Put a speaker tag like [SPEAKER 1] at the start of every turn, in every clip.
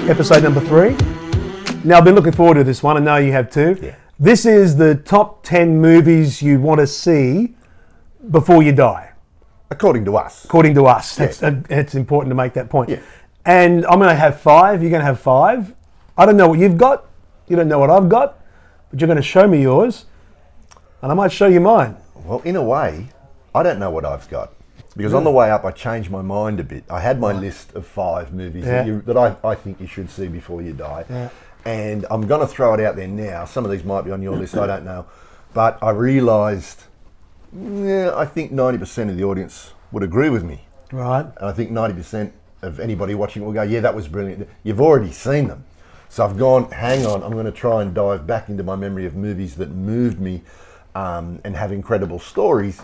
[SPEAKER 1] episode number 3. Now, I've been looking forward to this one. I know you have too.
[SPEAKER 2] Yeah.
[SPEAKER 1] This is the top 10 movies you want to see before you die.
[SPEAKER 2] According to us.
[SPEAKER 1] According to us.
[SPEAKER 2] Yes.
[SPEAKER 1] It's important to make that point.
[SPEAKER 2] Yeah.
[SPEAKER 1] And I'm going to have 5. You're going to have 5. I don't know what you've got. You don't know what I've got. But you're going to show me yours. And I might show you mine.
[SPEAKER 2] Well, in a way, I don't know what I've got. Because on the way up, I changed my mind a bit. I had my list of 5 movies that I think you should see before you die.
[SPEAKER 1] Yeah.
[SPEAKER 2] And I'm going to throw it out there now. Some of these might be on your list, I don't know. But I realised, I think 90% of the audience would agree with me.
[SPEAKER 1] Right.
[SPEAKER 2] And I think 90% of anybody watching will go, yeah, that was brilliant. You've already seen them. So I've gone, hang on, I'm going to try and dive back into my memory of movies that moved me and have incredible stories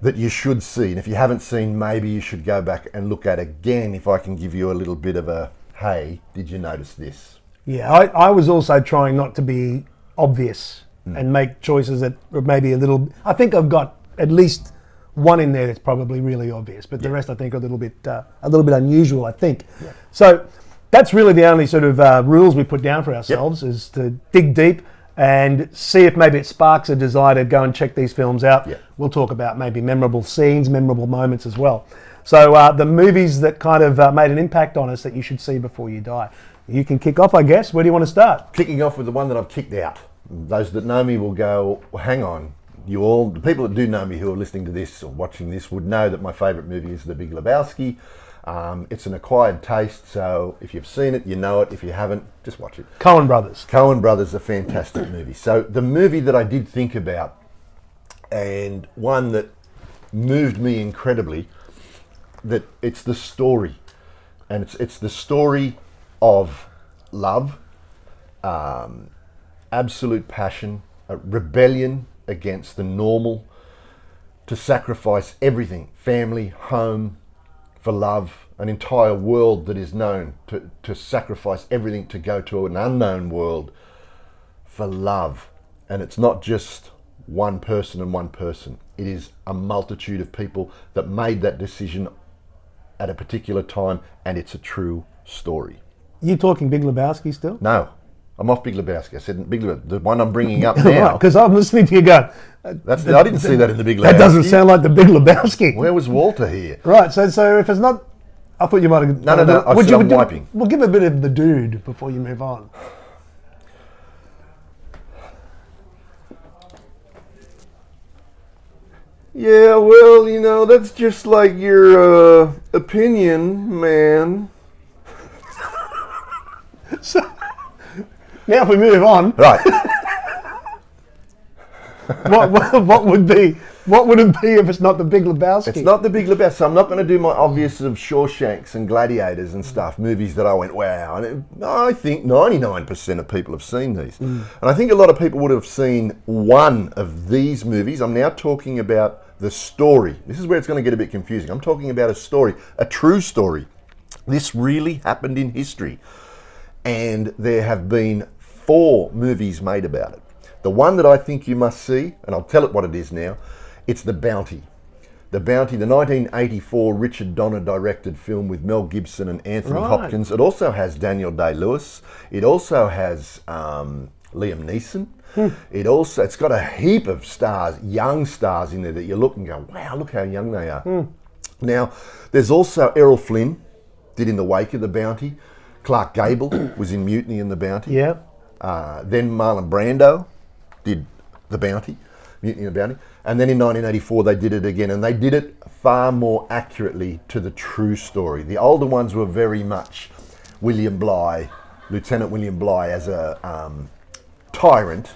[SPEAKER 2] that you should see. And if you haven't seen, maybe you should go back and look at again if I can give you a little bit of a, hey, did you notice this?
[SPEAKER 1] Yeah, I was also trying not to be obvious and make choices that were maybe a little... I think I've got at least one in there that's probably really obvious, but the rest I think are a little bit unusual, I think. Yeah. So that's really the only sort of rules we put down for ourselves, is to dig deep and see if maybe it sparks a desire to go and check these films out.
[SPEAKER 2] Yeah.
[SPEAKER 1] We'll talk about maybe memorable scenes, memorable moments as well. So the movies that kind of made an impact on us that you should see before you die. You can kick off, I guess. Where do you want to start?
[SPEAKER 2] Kicking off with the one that I've kicked out. Those that know me will go, well, hang on. The people that do know me who are listening to this or watching this would know that my favourite movie is The Big Lebowski. It's an acquired taste, so if you've seen it, you know it. If you haven't, just watch it.
[SPEAKER 1] Coen Brothers.
[SPEAKER 2] Coen Brothers, a fantastic movie. So the movie that I did think about, and one that moved me incredibly, that it's the story. And it's the story of love, absolute passion, rebellion against the normal, to sacrifice everything, family, home, for love, an entire world that is known, to sacrifice everything to go to an unknown world for love. And it's not just one person and one person. It is a multitude of people that made that decision at a particular time, and it's a true story.
[SPEAKER 1] You talking Big Lebowski still?
[SPEAKER 2] No, I'm off Big Lebowski. I said Big Lebowski, the one I'm bringing up now.
[SPEAKER 1] Because I'm listening to you go.
[SPEAKER 2] I didn't see that in the Big Lebowski.
[SPEAKER 1] That doesn't sound like the Big Lebowski.
[SPEAKER 2] Where was Walter here?
[SPEAKER 1] Right. So if it's not, I thought you might have.
[SPEAKER 2] No. I'm wiping.
[SPEAKER 1] We'll give a bit of the dude before you move on.
[SPEAKER 2] Yeah, well, that's just like your opinion, man.
[SPEAKER 1] So, now if we move on,
[SPEAKER 2] right?
[SPEAKER 1] what would it be if it's not the Big Lebowski?
[SPEAKER 2] It's not the Big Lebowski. So I'm not going to do my obvious of Shawshanks and Gladiators and stuff, movies that I went, wow. And I think 99% of people have seen these. And I think a lot of people would have seen one of these movies. I'm now talking about the story. This is where it's going to get a bit confusing. I'm talking about a story, a true story. This really happened in history. And there have been 4 movies made about it. The one that I think you must see, and I'll tell it what it is now, it's The Bounty. The Bounty, the 1984 Richard Donner directed film with Mel Gibson and Anthony Hopkins. It also has Daniel Day-Lewis. It also has Liam Neeson. It's got a heap of stars, young stars in there that you look and go, wow, look how young they are. Now, there's also Errol Flynn, did In the Wake of the Bounty. Clark Gable was in Mutiny and the Bounty.
[SPEAKER 1] Yeah.
[SPEAKER 2] Then Marlon Brando did The Bounty, Mutiny and the Bounty. And then in 1984 they did it again, and they did it far more accurately to the true story. The older ones were very much William Bligh, Lieutenant William Bligh as a tyrant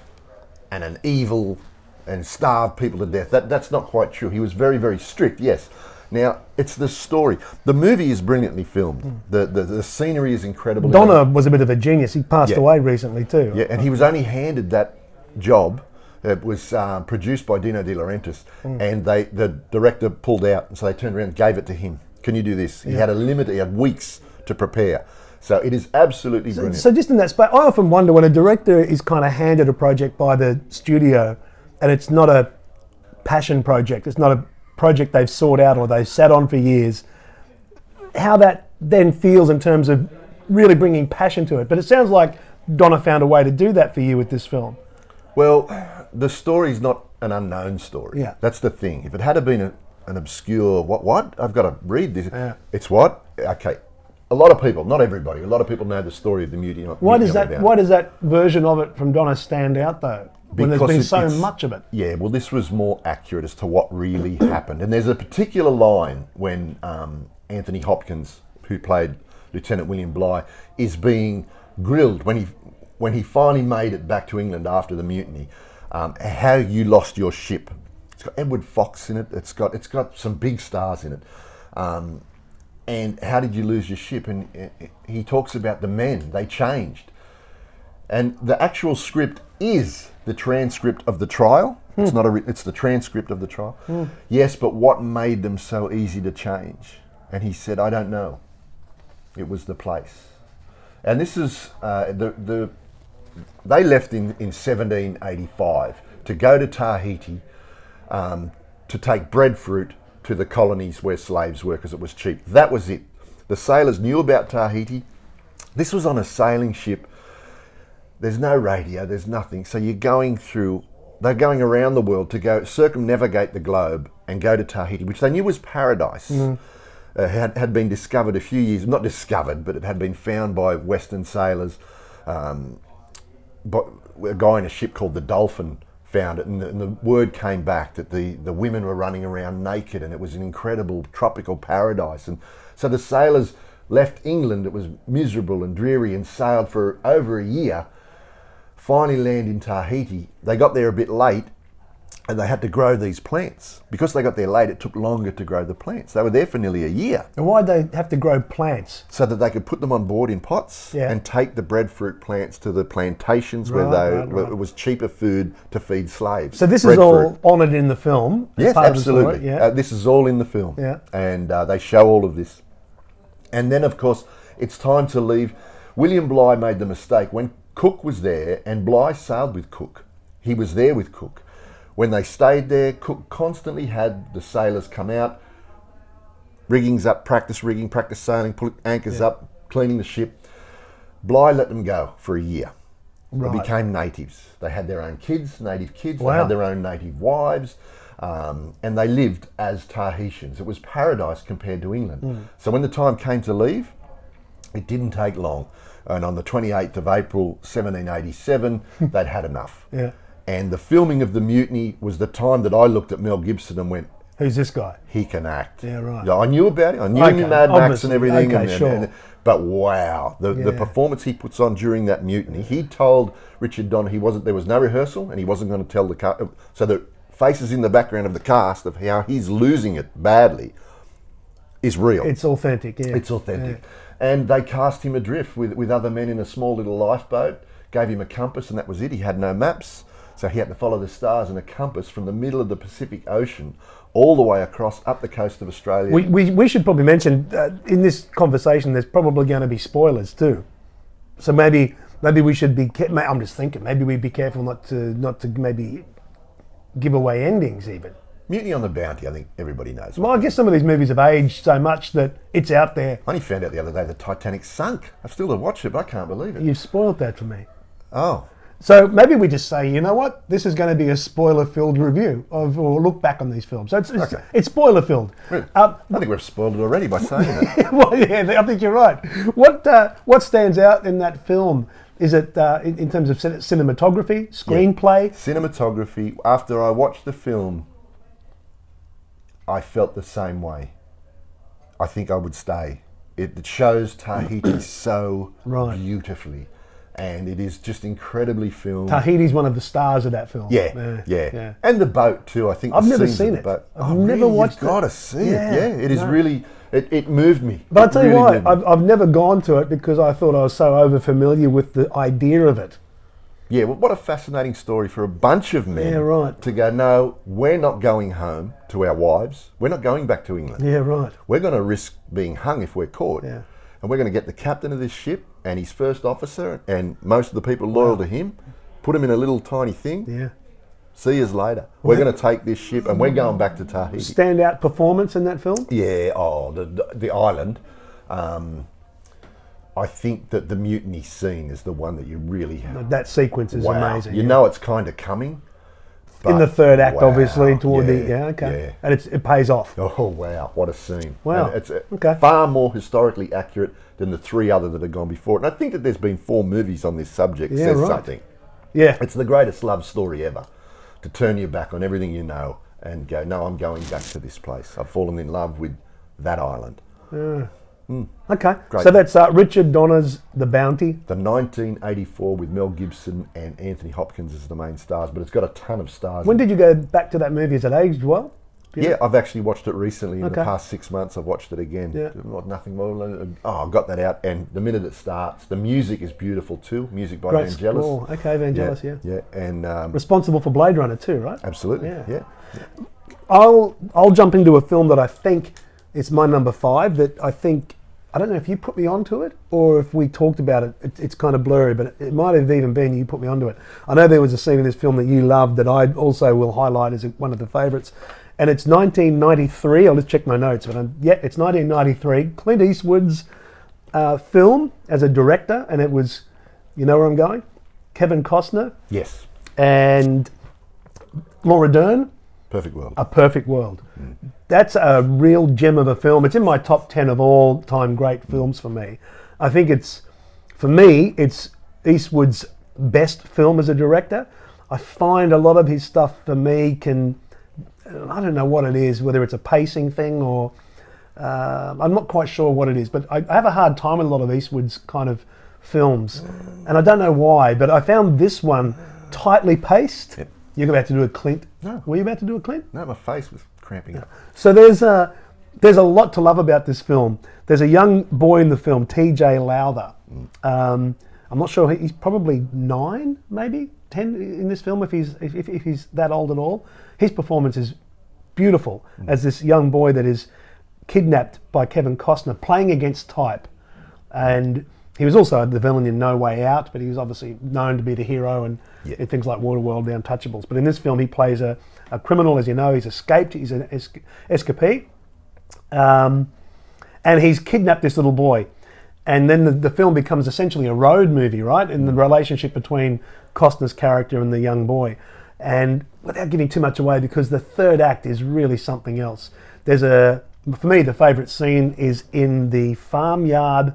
[SPEAKER 2] and an evil and starved people to death. That's not quite true. He was very, very strict, yes. Now, it's the story. The movie is brilliantly filmed. The scenery is incredible.
[SPEAKER 1] Donner was a bit of a genius. He passed away recently too.
[SPEAKER 2] Yeah, and he was only handed that job. It was produced by Dino De Laurentiis, and the director pulled out, and so they turned around and gave it to him. Can you do this? He had he had weeks to prepare. So it is absolutely brilliant.
[SPEAKER 1] So just in that space, I often wonder when a director is kind of handed a project by the studio, and it's not a passion project, it's not a project they've sought out or they've sat on for years, how that then feels in terms of really bringing passion to it. But it sounds like Donna found a way to do that for you with this film.
[SPEAKER 2] Well, the story's not an unknown story.
[SPEAKER 1] Yeah.
[SPEAKER 2] That's the thing. If it had been an obscure, what? I've got to read this.
[SPEAKER 1] Yeah.
[SPEAKER 2] It's what? Okay. A lot of people, not everybody, a lot of people know the story of the Mutiny.
[SPEAKER 1] Why does that version of it from Donna stand out though? When there's been so much of it.
[SPEAKER 2] Yeah, well, this was more accurate as to what really happened. And there's a particular line when Anthony Hopkins, who played Lieutenant William Bligh, is being grilled when he finally made it back to England after the mutiny. How you lost your ship. It's got Edward Fox in it. It's got some big stars in it. And how did you lose your ship? And he talks about the men. They changed. And the actual script is the transcript of the trial. It's not it's the transcript of the trial. Yes, but what made them so easy to change? And he said, I don't know. It was the place. And this is they left in 1785 to go to Tahiti to take breadfruit to the colonies where slaves were because it was cheap. That was it. The sailors knew about Tahiti. This was on a sailing ship. There's no radio, there's nothing. So they're going around the world to go circumnavigate the globe and go to Tahiti, which they knew was paradise. Had been discovered a few years, not discovered, but it had been found by Western sailors. But a guy in a ship called the Dolphin found it, and the word came back that the women were running around naked, and it was an incredible tropical paradise. And so the sailors left England. It was miserable and dreary, and sailed for over a year. Finally landed in Tahiti. They got there a bit late, and they had to grow these plants. Because they got there late, it took longer to grow the plants. They were there for nearly a year.
[SPEAKER 1] And why'd they have to grow plants?
[SPEAKER 2] So that they could put them on board in pots and take the breadfruit plants to the plantations where it was cheaper food to feed slaves.
[SPEAKER 1] So this is all honoured in the film?
[SPEAKER 2] Yes, absolutely. This is all in the film.
[SPEAKER 1] Yeah.
[SPEAKER 2] And they show all of this. And then, of course, it's time to leave. William Bligh made the mistake. When Cook was there, and Bligh sailed with Cook, he was there with Cook. When they stayed there, Cook constantly had the sailors come out, riggings up, practice rigging, practice sailing, put anchors up, cleaning the ship. Bligh let them go for a year. They became natives. They had their own kids, native kids. Wow. They had their own native wives. And they lived as Tahitians. It was paradise compared to England. So when the time came to leave, it didn't take long. And on the 28th of April, 1787, they'd had enough.
[SPEAKER 1] Yeah.
[SPEAKER 2] And the filming of the mutiny was the time that I looked at Mel Gibson and went,
[SPEAKER 1] who's this guy?
[SPEAKER 2] He can act.
[SPEAKER 1] Yeah, right.
[SPEAKER 2] I knew about him. I knew him in Mad Max and everything.
[SPEAKER 1] Okay, sure.
[SPEAKER 2] But wow, the performance he puts on during that mutiny. He told Richard Donner there was no rehearsal, and he wasn't going to tell the cast. So the faces in the background of the cast of how he's losing it badly is real.
[SPEAKER 1] It's authentic, yeah.
[SPEAKER 2] It's authentic. Yeah. And they cast him adrift with other men in a small little lifeboat, gave him a compass, and that was it. He had no maps, so he had to follow the stars and a compass from the middle of the Pacific Ocean all the way across up the coast of Australia.
[SPEAKER 1] We should probably mention, in this conversation, there's probably going to be spoilers too. So maybe we should be, I'm just thinking, maybe we'd be careful not to maybe give away endings even.
[SPEAKER 2] Mutiny on the Bounty, I think everybody knows.
[SPEAKER 1] Well, I guess some of these movies have aged so much that it's out there.
[SPEAKER 2] I only found out the other day the Titanic sunk. I still have watched it, but I can't believe it.
[SPEAKER 1] You've spoiled that for me.
[SPEAKER 2] Oh.
[SPEAKER 1] So maybe we just say, you know what? This is going to be a spoiler-filled review or look back on these films. So it's spoiler-filled.
[SPEAKER 2] Really? I think we've spoiled it already by saying that.
[SPEAKER 1] Well, yeah, I think you're right. What stands out in that film? Is it in terms of cinematography, screenplay?
[SPEAKER 2] Yeah. Cinematography. After I watched the film, I felt the same way. I think I would stay. It shows Tahiti so beautifully. And it is just incredibly filmed.
[SPEAKER 1] Tahiti's one of the stars of that film.
[SPEAKER 2] Yeah. And the boat too. I think
[SPEAKER 1] I've never seen it. I've never watched it.
[SPEAKER 2] You've got to see it. Yeah, it is really. It moved me.
[SPEAKER 1] But I'll tell you why. I've never gone to it because I thought I was so over familiar with the idea of it.
[SPEAKER 2] Yeah, well, what a fascinating story for a bunch of men to go, no, we're not going home to our wives. We're not going back to England.
[SPEAKER 1] Yeah, right.
[SPEAKER 2] We're going to risk being hung if we're caught. Yeah. And we're going to get the captain of this ship and his first officer and most of the people loyal to him, put him in a little tiny thing. Yeah. See you later. We're going to take this ship and we're going back to Tahiti.
[SPEAKER 1] Standout performance in that film?
[SPEAKER 2] Yeah, the island. I think that the Mutiny scene is the one that you really
[SPEAKER 1] That sequence is amazing.
[SPEAKER 2] You know it's kind of coming.
[SPEAKER 1] In the third act,
[SPEAKER 2] wow,
[SPEAKER 1] obviously, toward
[SPEAKER 2] yeah,
[SPEAKER 1] and it pays off.
[SPEAKER 2] Oh wow, what a scene!
[SPEAKER 1] Wow,
[SPEAKER 2] and it's far more historically accurate than the three other that have gone before. And I think that there's been 4 movies on this subject.
[SPEAKER 1] Yeah,
[SPEAKER 2] says
[SPEAKER 1] right.
[SPEAKER 2] something.
[SPEAKER 1] Yeah,
[SPEAKER 2] it's the greatest love story ever. To turn your back on everything you know and go, no, I'm going back to this place. I've fallen in love with that island.
[SPEAKER 1] Okay,
[SPEAKER 2] Great.
[SPEAKER 1] so that's Richard Donner's The Bounty.
[SPEAKER 2] The 1984 with Mel Gibson and Anthony Hopkins as the main stars, but it's got a ton of stars.
[SPEAKER 1] When did you go back to that movie? Is it aged well?
[SPEAKER 2] Yeah, I've actually watched it recently. In the past 6 months, I've watched it again.
[SPEAKER 1] Yeah.
[SPEAKER 2] Nothing more. I got that out, and the minute it starts, the music is beautiful too. Music by
[SPEAKER 1] Great
[SPEAKER 2] Vangelis.
[SPEAKER 1] score. Okay, Vangelis, yeah.
[SPEAKER 2] Yeah, and
[SPEAKER 1] responsible for Blade Runner too, right?
[SPEAKER 2] absolutely.
[SPEAKER 1] Yeah.
[SPEAKER 2] Yeah.
[SPEAKER 1] I'll jump into a film that I think is my number 5. That I don't know if you put me onto it or if we talked about it. It's kind of blurry, but it might have even been you put me onto it. I know there was a scene in this film that you loved that I also will highlight as one of the favourites. And it's 1993. I'll just check my notes. But it's 1993. Clint Eastwood's film as a director, and it was, you know where I'm going? Kevin Costner.
[SPEAKER 2] Yes.
[SPEAKER 1] And Laura Dern.
[SPEAKER 2] Perfect World.
[SPEAKER 1] A Perfect World. That's a real gem of a film. It's in my top 10 of all time great films for me. I think it's Eastwood's best film as a director. I find a lot of his stuff for me I don't know what it is, whether it's a pacing thing or I'm not quite sure what it is, but I have a hard time with a lot of Eastwood's kind of films. And I don't know why, but I found this one tightly paced.
[SPEAKER 2] Yep.
[SPEAKER 1] You're about to do a Clint.
[SPEAKER 2] No.
[SPEAKER 1] Were you about to do a Clint?
[SPEAKER 2] No, my face was cramping up.
[SPEAKER 1] So there's a lot to love about this film. There's a young boy in the film, TJ Lowther. I'm not sure, he's probably 9, maybe 10 in this film if he's that old at all. His performance is beautiful as this young boy that is kidnapped by Kevin Costner, playing against type. And he was also the villain in No Way Out, but he was obviously known to be the hero in things like Waterworld, The Untouchables. But in this film, he plays a criminal, as you know. He's escaped. He's an escapee. And he's kidnapped this little boy. And then the film becomes essentially a road movie, right? In the relationship between Costner's character and the young boy. And without giving too much away, because the third act is really something else. For me, the favourite scene is in the farmyard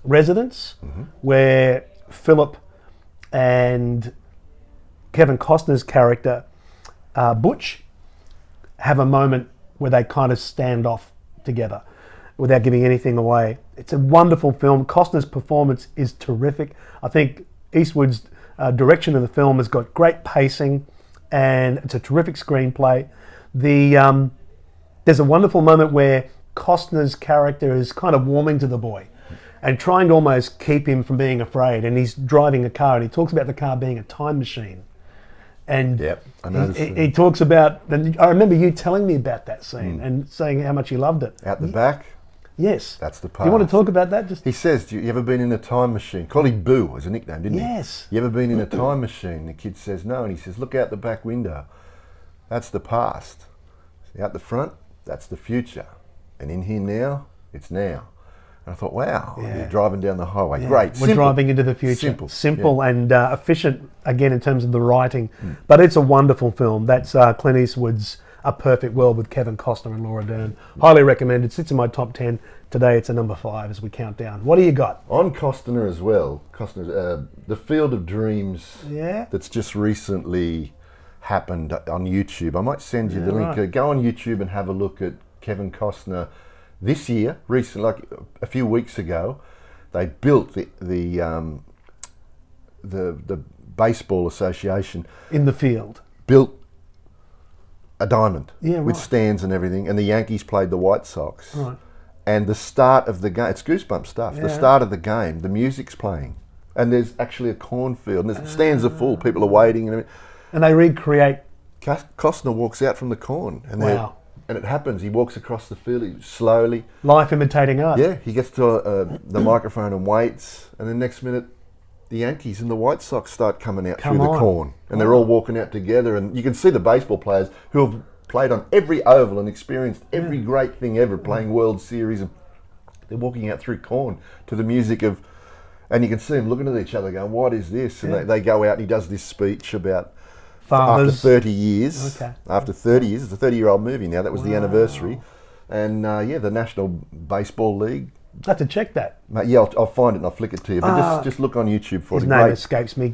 [SPEAKER 1] residence, where Philip and Kevin Costner's character, Butch, have a moment where they kind of stand off together without giving anything away. It's a wonderful film. Costner's performance is terrific. I think Eastwood's direction of the film has got great pacing, and it's a terrific screenplay. There's a wonderful moment where Costner's character is kind of warming to the boy and trying to almost keep him from being afraid. And he's driving a car, and he talks about the car being a time machine. And
[SPEAKER 2] I know
[SPEAKER 1] he talks about, and I remember you telling me about that scene and saying how much you loved it.
[SPEAKER 2] Out the back?
[SPEAKER 1] Yes.
[SPEAKER 2] That's the part.
[SPEAKER 1] Do you want to talk about that?
[SPEAKER 2] He says, you ever been in a time machine? Called him Boo as a nickname, didn't he?
[SPEAKER 1] Yes.
[SPEAKER 2] You ever been in a time machine? The kid says no, and he says, look out the back window. That's the past. Out the front, that's the future. And in here now, it's now. And I thought, wow, you're driving down the highway.
[SPEAKER 1] Yeah.
[SPEAKER 2] Great.
[SPEAKER 1] We're driving into the future. Simple and efficient, again, in terms of the writing. But it's a wonderful film. That's Clint Eastwood's A Perfect World with Kevin Costner and Laura Dern. Highly recommended. Sits in my top 10. Today it's a number 5 as we count down. What do you got?
[SPEAKER 2] On Costner as well. Costner's The Field of Dreams.
[SPEAKER 1] Yeah.
[SPEAKER 2] That's just recently happened on YouTube. I might send you the link.
[SPEAKER 1] Right.
[SPEAKER 2] Go on YouTube and have a look at Kevin Costner this year, recently, like a few weeks ago. They built the baseball association
[SPEAKER 1] In the field.
[SPEAKER 2] built a diamond with
[SPEAKER 1] right.
[SPEAKER 2] stands and everything, and the Yankees played the White Sox.
[SPEAKER 1] Right.
[SPEAKER 2] And the start of the game, it's goosebump stuff. The start of the game, the music's playing, and there's actually a cornfield, and the stands are full. People are waiting, and everything.
[SPEAKER 1] And they recreate.
[SPEAKER 2] Costner walks out from the corn, and
[SPEAKER 1] Wow.
[SPEAKER 2] and it happens. He walks across the field slowly.
[SPEAKER 1] Life imitating art.
[SPEAKER 2] Yeah, he gets to the microphone and waits, and the next minute, the Yankees and the White Sox start coming out through the corn, and they're all walking out together. And you can see the baseball players who have played on every oval and experienced every great thing ever, playing World Series, and they're walking out through corn to the music of And you can see them looking at each other going, what is this? And they go out and he does this speech about
[SPEAKER 1] Fathers.
[SPEAKER 2] after 30 years.
[SPEAKER 1] Okay.
[SPEAKER 2] After 30 years, it's a 30-year-old movie now. That was the anniversary. And the National Baseball League.
[SPEAKER 1] I have to check that.
[SPEAKER 2] Mate, yeah, I'll find it and I'll flick it to you. But just look on YouTube for
[SPEAKER 1] His
[SPEAKER 2] it.
[SPEAKER 1] name escapes me.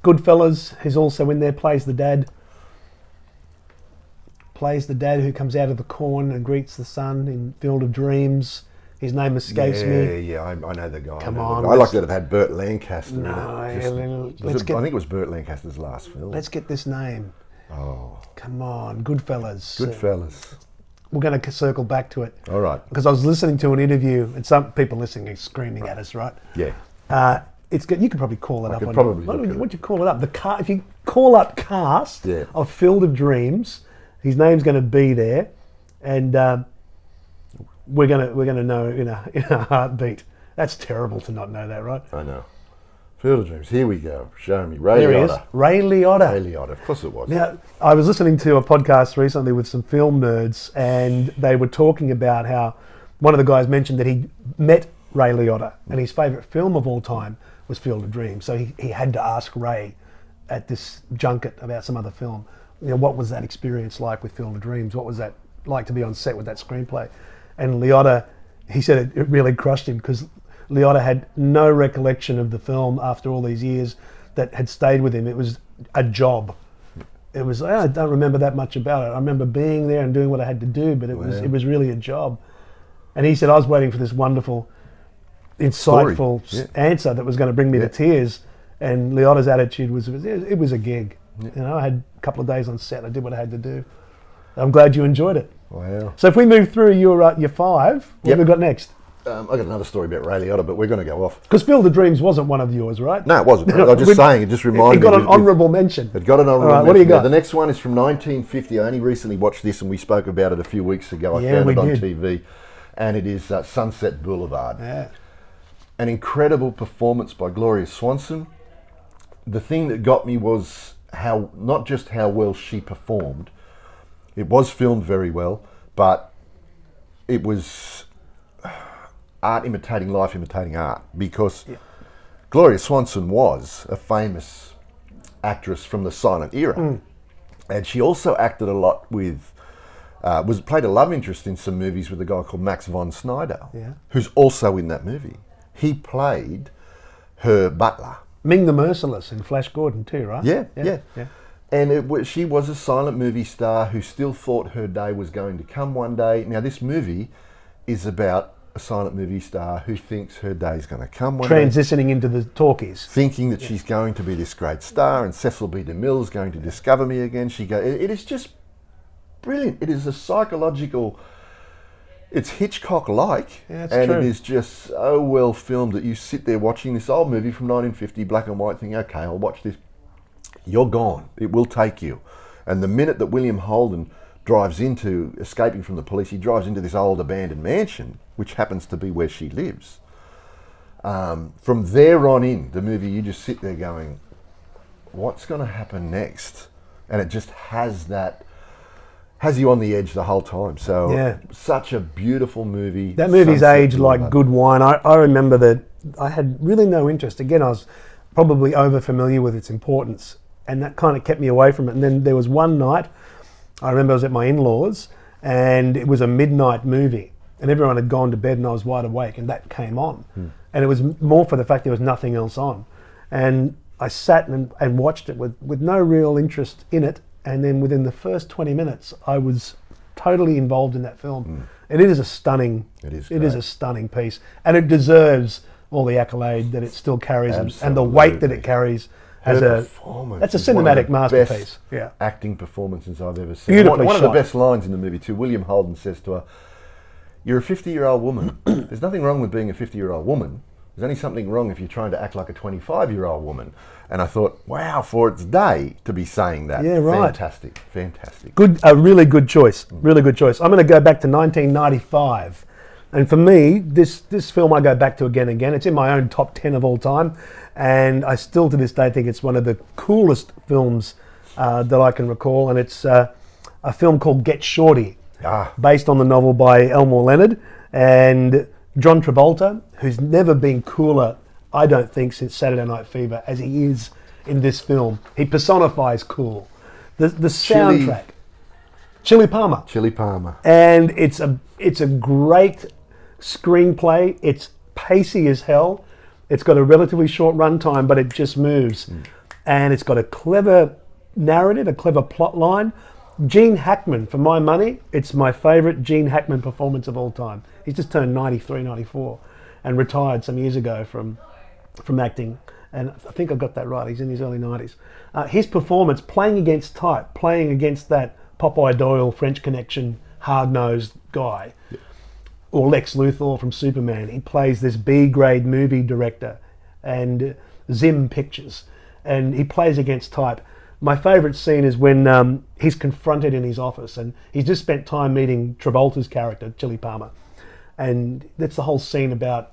[SPEAKER 1] Goodfellas, who's also in there, plays the dad. Plays the dad who comes out of the corn and greets the son in Field of Dreams. His name escapes me.
[SPEAKER 2] Yeah, I know the guy.
[SPEAKER 1] Come on.
[SPEAKER 2] I like that it had Burt Lancaster in it.
[SPEAKER 1] No,
[SPEAKER 2] I think it was Burt Lancaster's last film.
[SPEAKER 1] Let's get this name.
[SPEAKER 2] Oh.
[SPEAKER 1] Come on, Goodfellas.
[SPEAKER 2] Goodfellas.
[SPEAKER 1] We're going to circle back to it.
[SPEAKER 2] All right.
[SPEAKER 1] Because I was listening to an interview, and some people listening are screaming at us, right?
[SPEAKER 2] Yeah.
[SPEAKER 1] It's good. You could probably call it up.
[SPEAKER 2] What'd
[SPEAKER 1] you call it up? If you call up cast of Field of Dreams, his name's going to be there, and we're gonna know in a heartbeat. That's terrible to not know that, right?
[SPEAKER 2] I know. Field of Dreams. Here we go. Show me. Ray
[SPEAKER 1] There he
[SPEAKER 2] Liotta.
[SPEAKER 1] is. Ray Liotta.
[SPEAKER 2] Ray Liotta. Of course it was.
[SPEAKER 1] Now, I was listening to a podcast recently with some film nerds, and they were talking about how one of the guys mentioned that he met Ray Liotta, and his favourite film of all time was Field of Dreams. So he had to ask Ray at this junket about some other film, what was that experience like with Field of Dreams? What was that like to be on set with that screenplay? And Liotta, he said it really crushed him because Liotta had no recollection of the film after all these years that had stayed with him. It was a job. It was, I don't remember that much about it. I remember being there and doing what I had to do, but it was really a job. And he said, I was waiting for this wonderful, insightful answer that was going to bring me to tears. And Liotta's attitude was, it was a gig. I had a couple of days on set. I did what I had to do. I'm glad you enjoyed it.
[SPEAKER 2] Wow.
[SPEAKER 1] So if we move through your five, what have we got next?
[SPEAKER 2] I've got another story about Ray Liotta, but we're going to go off.
[SPEAKER 1] Because Field of Dreams wasn't one of yours, right?
[SPEAKER 2] No, it wasn't. I was just saying, it just reminded me.
[SPEAKER 1] It got an honourable mention.
[SPEAKER 2] It got an honourable mention.
[SPEAKER 1] What do you got?
[SPEAKER 2] The next one is from 1950. I only recently watched this and we spoke about it a few weeks ago. I found it on TV. And it is Sunset Boulevard.
[SPEAKER 1] Yeah.
[SPEAKER 2] An incredible performance by Gloria Swanson. The thing that got me was not just how well she performed. It was filmed very well, but it was art imitating life, imitating art, because Gloria Swanson was a famous actress from the silent era. And she also acted a lot with, played a love interest in some movies with a guy called Max von Sydow, who's also in that movie. He played her butler.
[SPEAKER 1] Ming the Merciless in Flash Gordon too, right?
[SPEAKER 2] Yeah. And she was a silent movie star who still thought her day was going to come one day. Now, this movie is about a silent movie star who thinks her day is going to come one day.
[SPEAKER 1] Transitioning into the talkies.
[SPEAKER 2] Thinking that she's going to be this great star and Cecil B. DeMille is going to discover me again. It is just brilliant. It is a psychological... It's Hitchcock-like, and
[SPEAKER 1] true.
[SPEAKER 2] It is just so well filmed that you sit there watching this old movie from 1950, black and white, thinking, okay, I'll watch this. You're gone. It will take you. And the minute that William Holden drives into, escaping from the police, he drives into this old abandoned mansion, which happens to be where she lives. From there on in, the movie, you just sit there going, what's going to happen next? And it just has you on the edge the whole time. So such a beautiful movie.
[SPEAKER 1] That movie's aged like good wine. I remember that I had really no interest. Again, I was probably over familiar with its importance, and that kind of kept me away from it. And then there was one night, I remember I was at my in-laws, and it was a midnight movie, and everyone had gone to bed and I was wide awake, and that came on. And it was more for the fact there was nothing else on. And I sat and watched it with no real interest in it. And then within the first 20 minutes, I was totally involved in that film. And it is a stunning, it is a stunning piece. And it deserves all the accolade that it still carries and the weight that it carries as that's a cinematic masterpiece.
[SPEAKER 2] Acting performances I've ever seen.
[SPEAKER 1] Beautifully
[SPEAKER 2] one
[SPEAKER 1] shot.
[SPEAKER 2] of the best lines in the movie too, William Holden says to her, "You're a 50-year-old woman. There's nothing wrong with being a 50-year-old woman. There's only something wrong if you're trying to act like a 25-year-old woman." And I thought, wow, for its day to be saying that.
[SPEAKER 1] Yeah, right.
[SPEAKER 2] Fantastic.
[SPEAKER 1] Good, a really good choice. Really good choice. I'm going to go back to 1995. And for me, this film I go back to again and again. It's in my own top 10 of all time. And I still to this day think it's one of the coolest films that I can recall. And it's a film called Get Shorty, based on the novel by Elmore Leonard. And John Travolta, who's never been cooler I don't think, since Saturday Night Fever, as he is in this film. He personifies cool. The soundtrack, Chili Palmer.
[SPEAKER 2] Chili Palmer.
[SPEAKER 1] And it's a great screenplay. It's pacey as hell. It's got a relatively short runtime, but it just moves. And it's got a clever narrative, a clever plot line. Gene Hackman, for my money, it's my favourite Gene Hackman performance of all time. He's just turned 93, 94 and retired some years ago from acting. And I think I got that right. He's in his early 90s. His performance, playing against type, playing against that Popeye Doyle, French Connection, hard-nosed guy, or Lex Luthor from Superman. He plays this B-grade movie director and Zim Pictures, and he plays against type. My favourite scene is when he's confronted in his office, and he's just spent time meeting Travolta's character, Chili Palmer, and that's the whole scene about,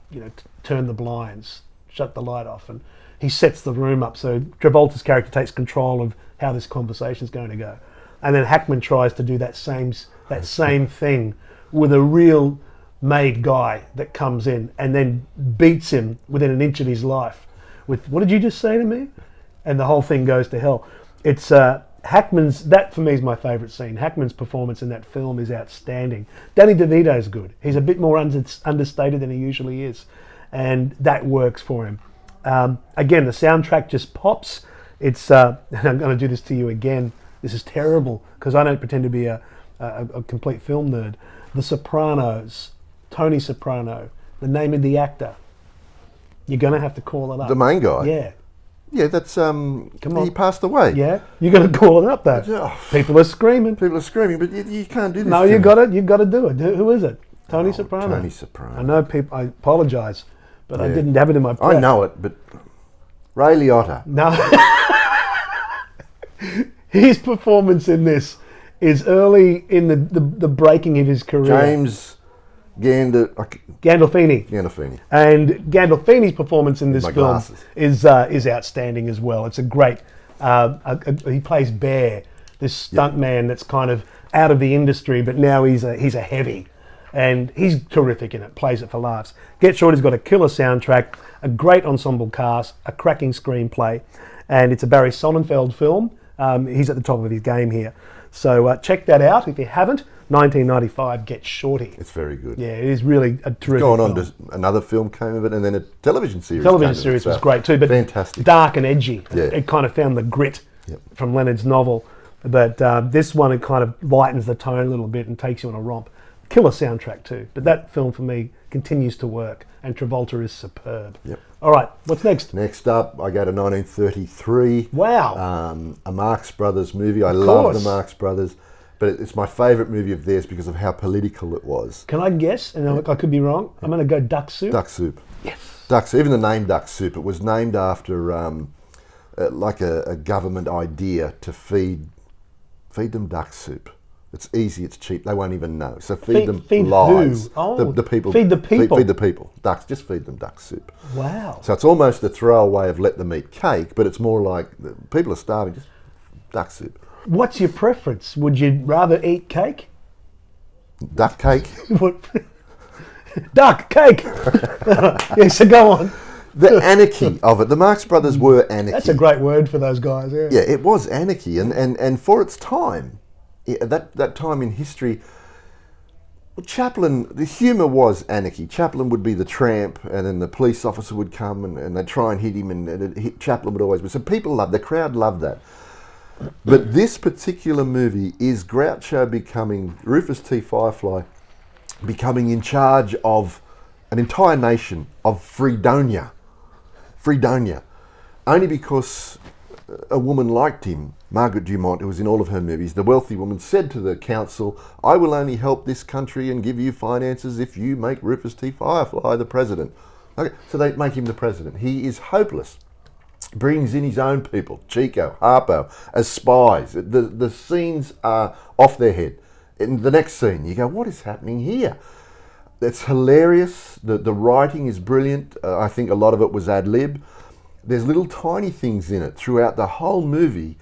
[SPEAKER 1] turn the blinds, shut the light off, and he sets the room up so Travolta's character takes control of how this conversation is going to go. And then Hackman tries to do that same thing with a real made guy that comes in and then beats him within an inch of his life with, "What did you just say to me?" And the whole thing goes to hell. It's Hackman's, that for me is my favourite scene. Hackman's performance in that film is outstanding. Danny DeVito's good. He's a bit more understated than he usually is, and that works for him. Again, the soundtrack just pops. It's and I'm going to do this to you again. This is terrible because I don't pretend to be a complete film nerd. The Sopranos, Tony Soprano, the name of the actor. You're going to have to call it up.
[SPEAKER 2] The main guy?
[SPEAKER 1] Yeah.
[SPEAKER 2] Yeah, that's,
[SPEAKER 1] Come on.
[SPEAKER 2] he passed away.
[SPEAKER 1] Yeah, you're going to call it up though.
[SPEAKER 2] Oh.
[SPEAKER 1] People are screaming.
[SPEAKER 2] People are screaming, but you can't do this.
[SPEAKER 1] No, you've got to do it. Who is it? Tony Soprano.
[SPEAKER 2] Tony Soprano.
[SPEAKER 1] I know people, I apologise, but I didn't have it in my prep.
[SPEAKER 2] I know it, but Ray Liotta.
[SPEAKER 1] No. His performance in this is early in the breaking of his career.
[SPEAKER 2] James
[SPEAKER 1] Gandolfini. And Gandolfini's performance in this film is outstanding as well. It's a great. He plays Bear, this stuntman that's kind of out of the industry, but now he's a heavy, and he's terrific in it. Plays it for laughs. Get Shorty's got a killer soundtrack, a great ensemble cast, a cracking screenplay, and it's a Barry Sonnenfeld film. He's at the top of his game here. So check that out if you haven't. 1995, Get Shorty.
[SPEAKER 2] It's very good.
[SPEAKER 1] Yeah, it is really a terrific
[SPEAKER 2] Going
[SPEAKER 1] film.
[SPEAKER 2] on to another film came of it, and then a television series.
[SPEAKER 1] Television series was great too, but
[SPEAKER 2] fantastic,
[SPEAKER 1] dark and edgy.
[SPEAKER 2] Yeah.
[SPEAKER 1] It kind of found the grit from Leonard's novel, but this one, it kind of lightens the tone a little bit and takes you on a romp. Killer soundtrack too, but that film for me continues to work, and Travolta is superb.
[SPEAKER 2] Yep.
[SPEAKER 1] All right, what's next?
[SPEAKER 2] Next up, I go to 1933.
[SPEAKER 1] Wow.
[SPEAKER 2] A Marx Brothers movie. I love the Marx Brothers, but it's my favourite movie of theirs because of how political it was.
[SPEAKER 1] Can I guess? And I could be wrong. I'm going to go Duck Soup.
[SPEAKER 2] Duck Soup.
[SPEAKER 1] Yes.
[SPEAKER 2] Duck Soup. Even the name Duck Soup, it was named after like a government idea to feed them duck soup. It's easy, it's cheap, they won't even know. So feed them lies.
[SPEAKER 1] Who? Oh,
[SPEAKER 2] the people.
[SPEAKER 1] Feed the people.
[SPEAKER 2] Feed the people. Ducks, just feed them duck soup.
[SPEAKER 1] Wow.
[SPEAKER 2] So it's almost a throwaway of let them eat cake, but it's more like people are starving, just duck soup.
[SPEAKER 1] What's your preference? Would you rather eat cake?
[SPEAKER 2] Duck cake?
[SPEAKER 1] Duck cake! Yeah, so go on.
[SPEAKER 2] The anarchy of it. The Marx Brothers were anarchy.
[SPEAKER 1] That's a great word for those guys, yeah.
[SPEAKER 2] Yeah, it was anarchy, and for its time, that time in history, well, Chaplin, the humour was anarchy. Chaplin would be the tramp, and then the police officer would come, and they'd try and hit him, and Chaplin would always be. So people loved, the crowd loved that. But this particular movie is Groucho becoming, Rufus T. Firefly, becoming in charge of an entire nation of Fredonia. Only because a woman liked him, Margaret Dumont, who was in all of her movies, the wealthy woman, said to the council, I will only help this country and give you finances if you make Rufus T. Firefly the president. Okay, so they make him the president. He is hopeless. Brings in his own people, Chico, Harpo, as spies. The scenes are off their head. In the next scene, you go, what is happening here? It's hilarious. The writing is brilliant. I think a lot of it was ad-lib. There's little tiny things in it throughout the whole movie.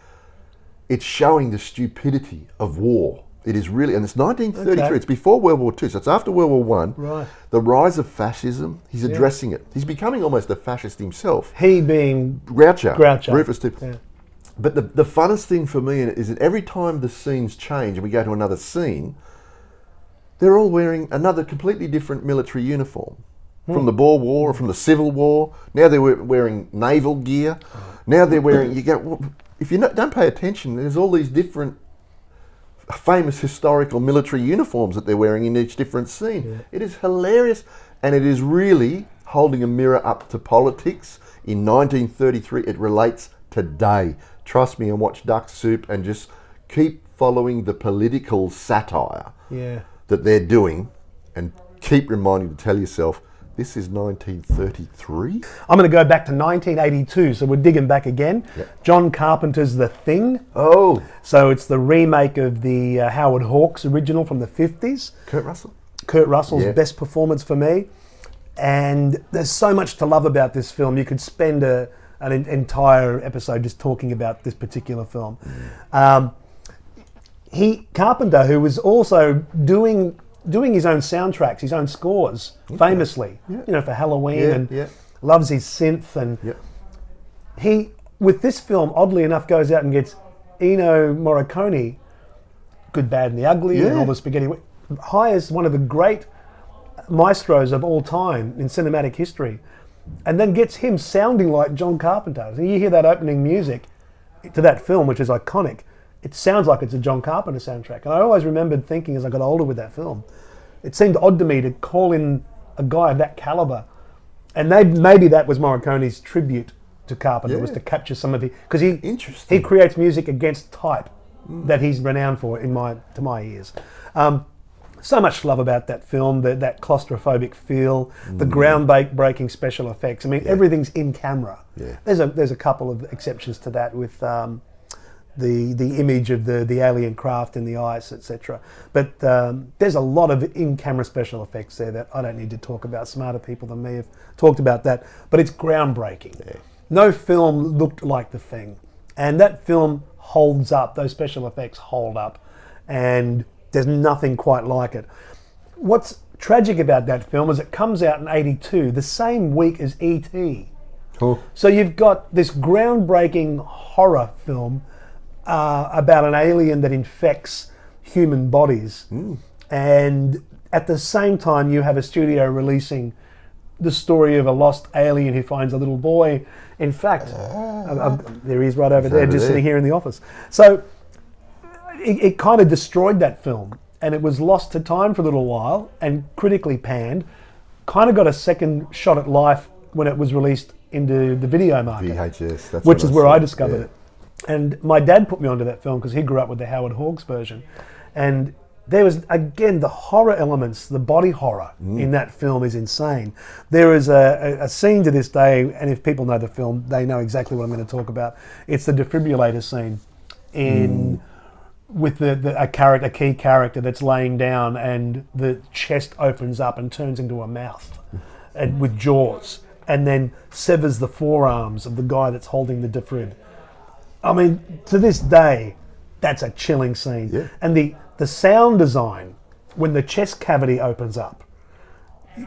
[SPEAKER 2] It's showing the stupidity of war It is really, and it's 1933.
[SPEAKER 1] Okay.
[SPEAKER 2] It's before World War II, so it's after World War One.
[SPEAKER 1] Right.
[SPEAKER 2] The rise of fascism. He's addressing it. He's becoming almost a fascist himself.
[SPEAKER 1] He being
[SPEAKER 2] Groucho. Rufus too.
[SPEAKER 1] Yeah.
[SPEAKER 2] But the funnest thing for me is that every time the scenes change and we go to another scene, they're all wearing another completely different military uniform. From the Boer War or from the Civil War. Now they're wearing naval gear. Now they're wearing, if you don't pay attention, there's all these different famous historical military uniforms that they're wearing in each different scene. Yeah. It is hilarious, and it is really holding a mirror up to politics. In 1933, it relates today. Trust me, and watch Duck Soup and just keep following the political satire that they're doing, and keep reminding to tell yourself, this is 1933.
[SPEAKER 1] I'm going to go back to 1982, so we're digging back again. Yep. John Carpenter's The Thing.
[SPEAKER 2] Oh.
[SPEAKER 1] So it's the remake of the Howard Hawks original from the 50s.
[SPEAKER 2] Kurt Russell.
[SPEAKER 1] Kurt Russell's best performance for me. And there's so much to love about this film. You could spend an entire episode just talking about this particular film. Carpenter, who was also doing his own soundtracks, his own scores, famously, for Halloween, and loves his synth. And he, with this film, oddly enough, goes out and gets Ennio Morricone, Good, Bad and the Ugly, and all the spaghetti, hires one of the great maestros of all time in cinematic history, and then gets him sounding like John Carpenter. So you hear that opening music to that film, which is iconic. It sounds like it's a John Carpenter soundtrack. And I always remembered thinking as I got older with that film, it seemed odd to me to call in a guy of that caliber. And maybe that was Morricone's tribute to Carpenter, was to capture some of the... Because he creates music against type that he's renowned for to my ears. So much love about that film, that claustrophobic feel, the groundbreaking special effects. I mean, everything's in camera. Yeah. There's a couple of exceptions to that with... the image of the alien craft in the ice, etc. But there's a lot of in-camera special effects there that I don't need to talk about. Smarter people than me have talked about that. But it's groundbreaking. Yeah. No film looked like The Thing. And that film holds up. Those special effects hold up. And there's nothing quite like it. What's tragic about that film is it comes out in 82, the same week as E.T. Cool. So you've got this groundbreaking horror film about an alien that infects human bodies. And at the same time you have a studio releasing the story of a lost alien who finds a little boy. In fact, there he is right over there, just sitting here in the office. So it kind of destroyed that film, and it was lost to time for a little while and critically panned. Kind of got a second shot at life when it was released into the video market.
[SPEAKER 2] VHS,
[SPEAKER 1] which is where I discovered it. And my dad put me onto that film because he grew up with the Howard Hawks version. And there was, again, the horror elements, the body horror in that film is insane. There is a scene to this day, and if people know the film, they know exactly what I'm going to talk about. It's the defibrillator scene with a key character that's laying down, and the chest opens up and turns into a mouth and with jaws, and then severs the forearms of the guy that's holding the defib. I mean, to this day, that's a chilling scene. Yeah. And the sound design, when the chest cavity opens up,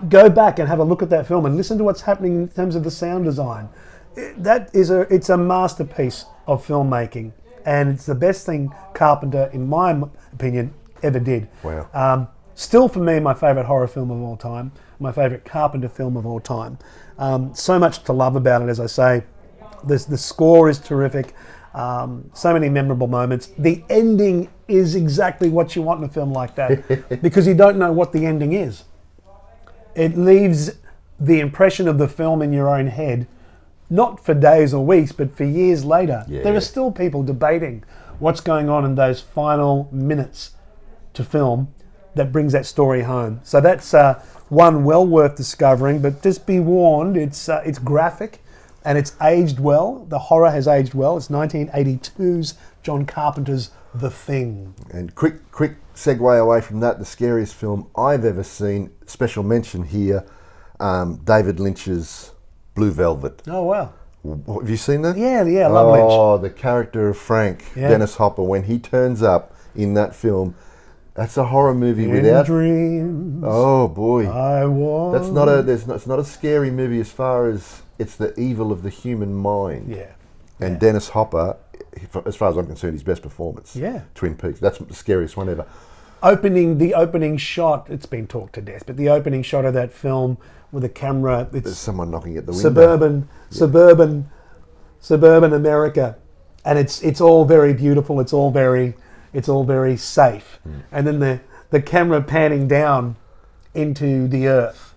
[SPEAKER 1] go back and have a look at that film and listen to what's happening in terms of the sound design. It's a masterpiece of filmmaking, and it's the best thing Carpenter, in my opinion, ever did.
[SPEAKER 2] Wow.
[SPEAKER 1] Still, for me, my favourite horror film of all time, my favourite Carpenter film of all time. So much to love about it, as I say. The score is terrific. So many memorable moments. The ending is exactly what you want in a film like that because you don't know what the ending is. It leaves the impression of the film in your own head, not for days or weeks, but for years later. Yeah. There are still people debating what's going on in those final minutes to film that brings that story home. So that's one well worth discovering, but just be warned, it's graphic. And it's aged well. The horror has aged well. It's 1982's John Carpenter's The Thing.
[SPEAKER 2] And quick segue away from that, the scariest film I've ever seen, special mention here, David Lynch's Blue Velvet.
[SPEAKER 1] Oh, wow.
[SPEAKER 2] Have you seen that?
[SPEAKER 1] Yeah, I love Lynch.
[SPEAKER 2] Oh, the character of Frank, Dennis Hopper, when he turns up in that film, That's a horror movie
[SPEAKER 1] In
[SPEAKER 2] without...
[SPEAKER 1] dreams,
[SPEAKER 2] Oh, boy.
[SPEAKER 1] I was.
[SPEAKER 2] It's not a scary movie as far as it's the evil of the human mind.
[SPEAKER 1] Yeah.
[SPEAKER 2] And Dennis Hopper, as far as I'm concerned, his best performance.
[SPEAKER 1] Yeah.
[SPEAKER 2] Twin Peaks. That's the scariest one ever.
[SPEAKER 1] The opening shot, it's been talked to death, but the opening shot of that film with a camera,
[SPEAKER 2] There's
[SPEAKER 1] it's
[SPEAKER 2] someone knocking at the window.
[SPEAKER 1] suburban America, and it's all very beautiful. It's all very safe, and then the camera panning down into the earth,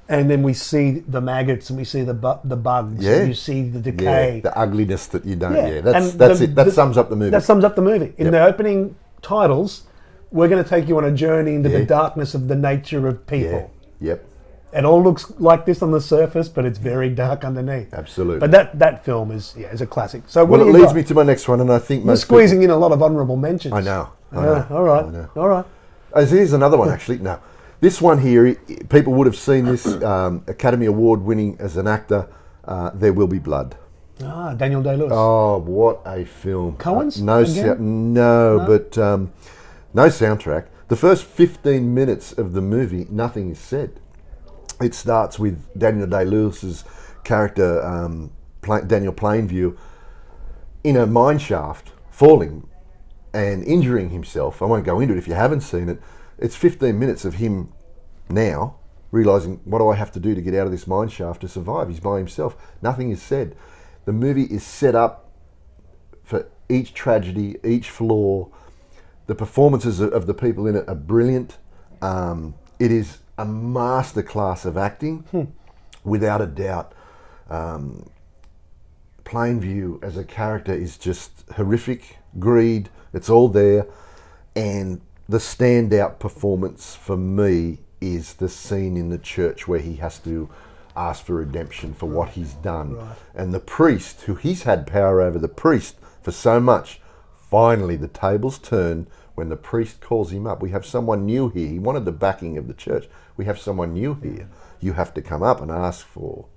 [SPEAKER 1] and then we see the maggots and we see the bugs.
[SPEAKER 2] Yeah.
[SPEAKER 1] And you see the decay,
[SPEAKER 2] Yeah, the ugliness that you don't.
[SPEAKER 1] Yeah.
[SPEAKER 2] Yeah, that's
[SPEAKER 1] And
[SPEAKER 2] it. That sums up the movie.
[SPEAKER 1] That sums up the movie. In
[SPEAKER 2] Yep.
[SPEAKER 1] the opening titles, we're going to take you on a journey into the
[SPEAKER 2] Yeah.
[SPEAKER 1] darkness of the nature of
[SPEAKER 2] Yeah.
[SPEAKER 1] people.
[SPEAKER 2] Yep.
[SPEAKER 1] It all looks like this on the surface, but it's very dark underneath.
[SPEAKER 2] Absolutely.
[SPEAKER 1] But that film is a classic. So
[SPEAKER 2] Well,
[SPEAKER 1] what
[SPEAKER 2] it
[SPEAKER 1] do you
[SPEAKER 2] leads
[SPEAKER 1] got?
[SPEAKER 2] me to my next one, and I think
[SPEAKER 1] You're
[SPEAKER 2] most
[SPEAKER 1] squeezing in a lot of honourable mentions.
[SPEAKER 2] I know. I know.
[SPEAKER 1] All right.
[SPEAKER 2] I know.
[SPEAKER 1] All right.
[SPEAKER 2] Here's another one, actually. No. This one here, people would have seen this, Academy Award winning as an actor, There Will Be Blood.
[SPEAKER 1] Ah, Daniel Day-Lewis.
[SPEAKER 2] Oh, what a film.
[SPEAKER 1] Coens?
[SPEAKER 2] No, but no soundtrack. The first 15 minutes of the movie, nothing is said. It starts with Daniel Day-Lewis's character, Daniel Plainview, in a mine shaft, falling and injuring himself. I won't go into it if you haven't seen it. It's 15 minutes of him now realising, what do I have to do to get out of this mine shaft to survive? He's by himself. Nothing is said. The movie is set up for each tragedy, each flaw. The performances of the people in it are brilliant. It is a masterclass of acting, without a doubt. Plainview as a character is just horrific. Greed, it's all there. And the standout performance for me is the scene in the church where he has to ask for redemption for what he's done.
[SPEAKER 1] Right.
[SPEAKER 2] And the priest, who he's had power over the priest for so much, finally the tables turn when the priest calls him up. We have someone new here. He wanted the backing of the church. We have someone new here. You have to come up and ask for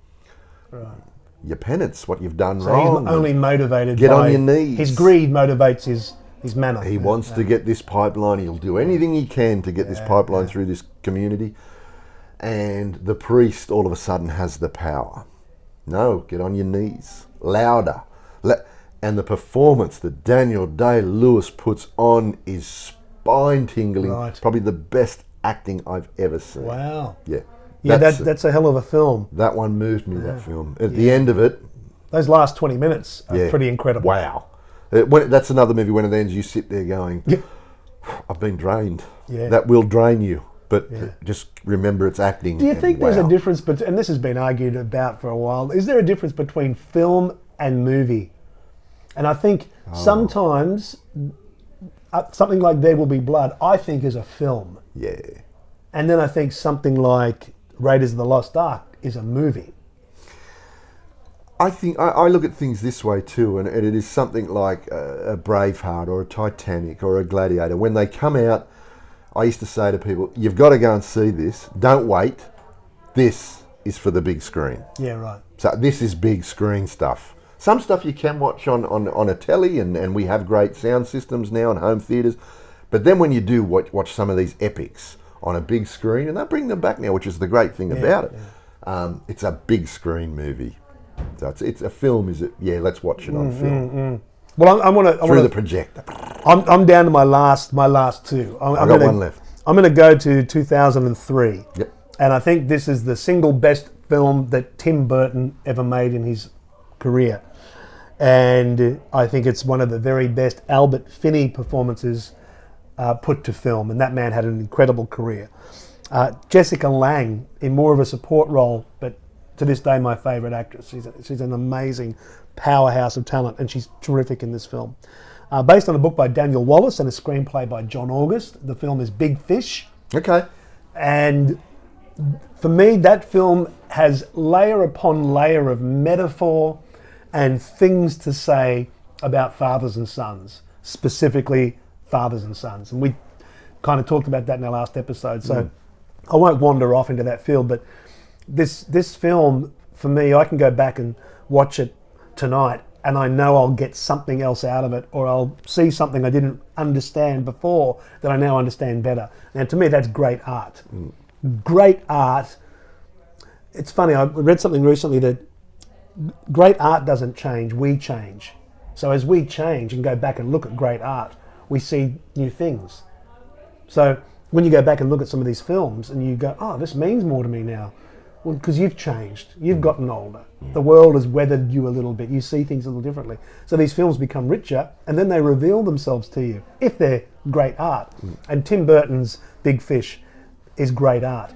[SPEAKER 2] your penance, what you've done wrong.
[SPEAKER 1] He's only motivated
[SPEAKER 2] Get
[SPEAKER 1] by
[SPEAKER 2] on your knees.
[SPEAKER 1] His greed motivates his manner.
[SPEAKER 2] He wants to get this pipeline. He'll do anything he can to get this pipeline through this community. And the priest all of a sudden has the power. No, get on your knees. Louder. And the performance that Daniel Day-Lewis puts on is spine-tingling.
[SPEAKER 1] Right.
[SPEAKER 2] Probably the best acting I've ever seen.
[SPEAKER 1] Wow.
[SPEAKER 2] Yeah.
[SPEAKER 1] Yeah, that's a hell of a film.
[SPEAKER 2] That one moved me, that film. At the end of it...
[SPEAKER 1] Those last 20 minutes are pretty incredible.
[SPEAKER 2] Wow. That's another movie, when it ends, you sit there going, I've been drained.
[SPEAKER 1] Yeah.
[SPEAKER 2] That will drain you. But just remember it's acting.
[SPEAKER 1] Do you think there's a difference, and this has been argued about for a while, is there a difference between film and movie? And I think sometimes something like There Will Be Blood, I think is a film.
[SPEAKER 2] Yeah.
[SPEAKER 1] And then I think something like Raiders of the Lost Ark is a movie.
[SPEAKER 2] I think I look at things this way too, and it is something like a Braveheart or a Titanic or a Gladiator. When they come out, I used to say to people, you've got to go and see this. Don't wait. This is for the big screen.
[SPEAKER 1] Yeah, right.
[SPEAKER 2] So this is big screen stuff. Some stuff you can watch on a telly, and we have great sound systems now and home theatres. But then when you do watch some of these epics on a big screen, and they bring them back now, which is the great thing about it. Yeah. It's a big screen movie. So it's a film, is it? Yeah, let's watch it on film.
[SPEAKER 1] Well, I want to
[SPEAKER 2] through the projector.
[SPEAKER 1] I'm down to my last two.
[SPEAKER 2] I've got one left.
[SPEAKER 1] I'm going to go to 2003.
[SPEAKER 2] Yep.
[SPEAKER 1] And I think this is the single best film that Tim Burton ever made in his career. And I think it's one of the very best Albert Finney performances put to film. And that man had an incredible career. Jessica Lange in more of a support role, but to this day my favourite actress. She's an amazing powerhouse of talent, and she's terrific in this film. Based on a book by Daniel Wallace and a screenplay by John August. The film is Big Fish.
[SPEAKER 2] Okay.
[SPEAKER 1] And for me, that film has layer upon layer of metaphor and things to say about fathers and sons, specifically fathers and sons. And we kind of talked about that in our last episode, so I won't wander off into that field, but this film, for me, I can go back and watch it tonight and I know I'll get something else out of it, or I'll see something I didn't understand before that I now understand better. Now, to me, that's great art. Great art. It's funny, I read something recently that great art doesn't change, we change. So as we change and go back and look at great art, we see new things. So when you go back and look at some of these films and you go, oh, this means more to me now. Well, because you've changed, you've gotten older. The world has weathered you a little bit. You see things a little differently. So these films become richer, and then they reveal themselves to you, if they're great art. And Tim Burton's Big Fish is great art.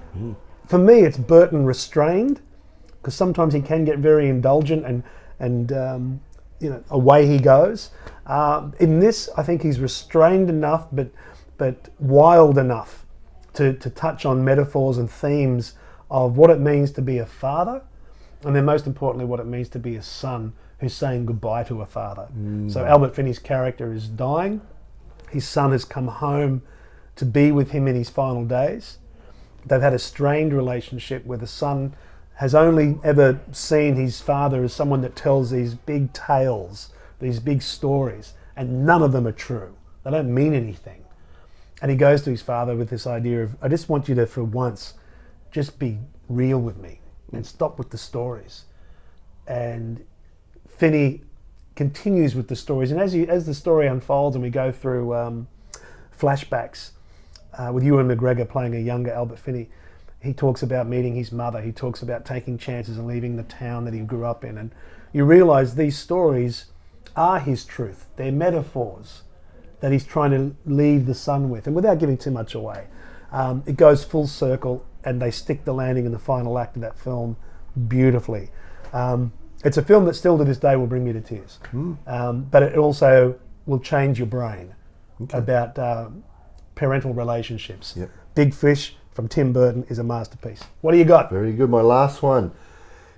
[SPEAKER 1] For me, it's Burton restrained, because sometimes he can get very indulgent and away he goes. In this, I think he's restrained enough, but wild enough to touch on metaphors and themes of what it means to be a father, and then most importantly what it means to be a son who's saying goodbye to a father. So Albert Finney's character is dying. His son has come home to be with him in his final days. They've had a strained relationship where the son has only ever seen his father as someone that tells these big tales, these big stories, and none of them are true. They don't mean anything. And he goes to his father with this idea of, I just want you to, for once, just be real with me and stop with the stories. And Finney continues with the stories, and as the story unfolds and we go through flashbacks with Ewan McGregor playing a younger Albert Finney, he talks about meeting his mother, he talks about taking chances and leaving the town that he grew up in, and you realise these stories are his truth. They're metaphors that he's trying to leave the son with, and without giving too much away. It goes full circle, and they stick the landing in the final act of that film beautifully. It's a film that still to this day will bring me to tears, but it also will change your brain about parental relationships. Big Fish from Tim Burton is a masterpiece. What do you got?
[SPEAKER 2] Very good. My last one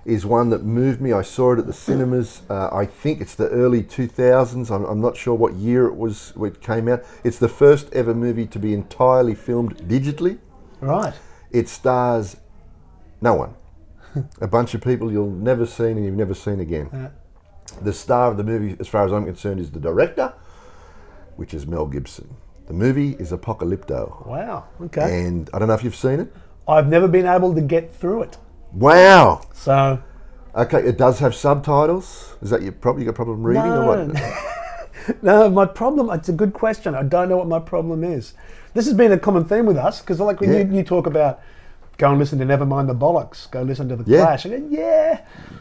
[SPEAKER 2] is one that moved me. I saw it at the cinemas. I think it's the early 2000s. I'm not sure what year it was when it came out. It's the first ever movie to be entirely filmed digitally.
[SPEAKER 1] Right.
[SPEAKER 2] It stars no one. A bunch of people you'll never seen and you've never seen again. The star of the movie, as far as I'm concerned, is the director, which is Mel Gibson. The movie is Apocalypto.
[SPEAKER 1] Wow, okay.
[SPEAKER 2] And I don't know if you've seen it.
[SPEAKER 1] I've never been able to get through it.
[SPEAKER 2] Wow.
[SPEAKER 1] So.
[SPEAKER 2] Okay, it does have subtitles. Is that you got a problem reading or what?
[SPEAKER 1] No, my problem, it's a good question. I don't know what my problem is. This has been a common theme with us, because like when you talk about go and listen to Nevermind the Bollocks, go listen to The Clash. I go,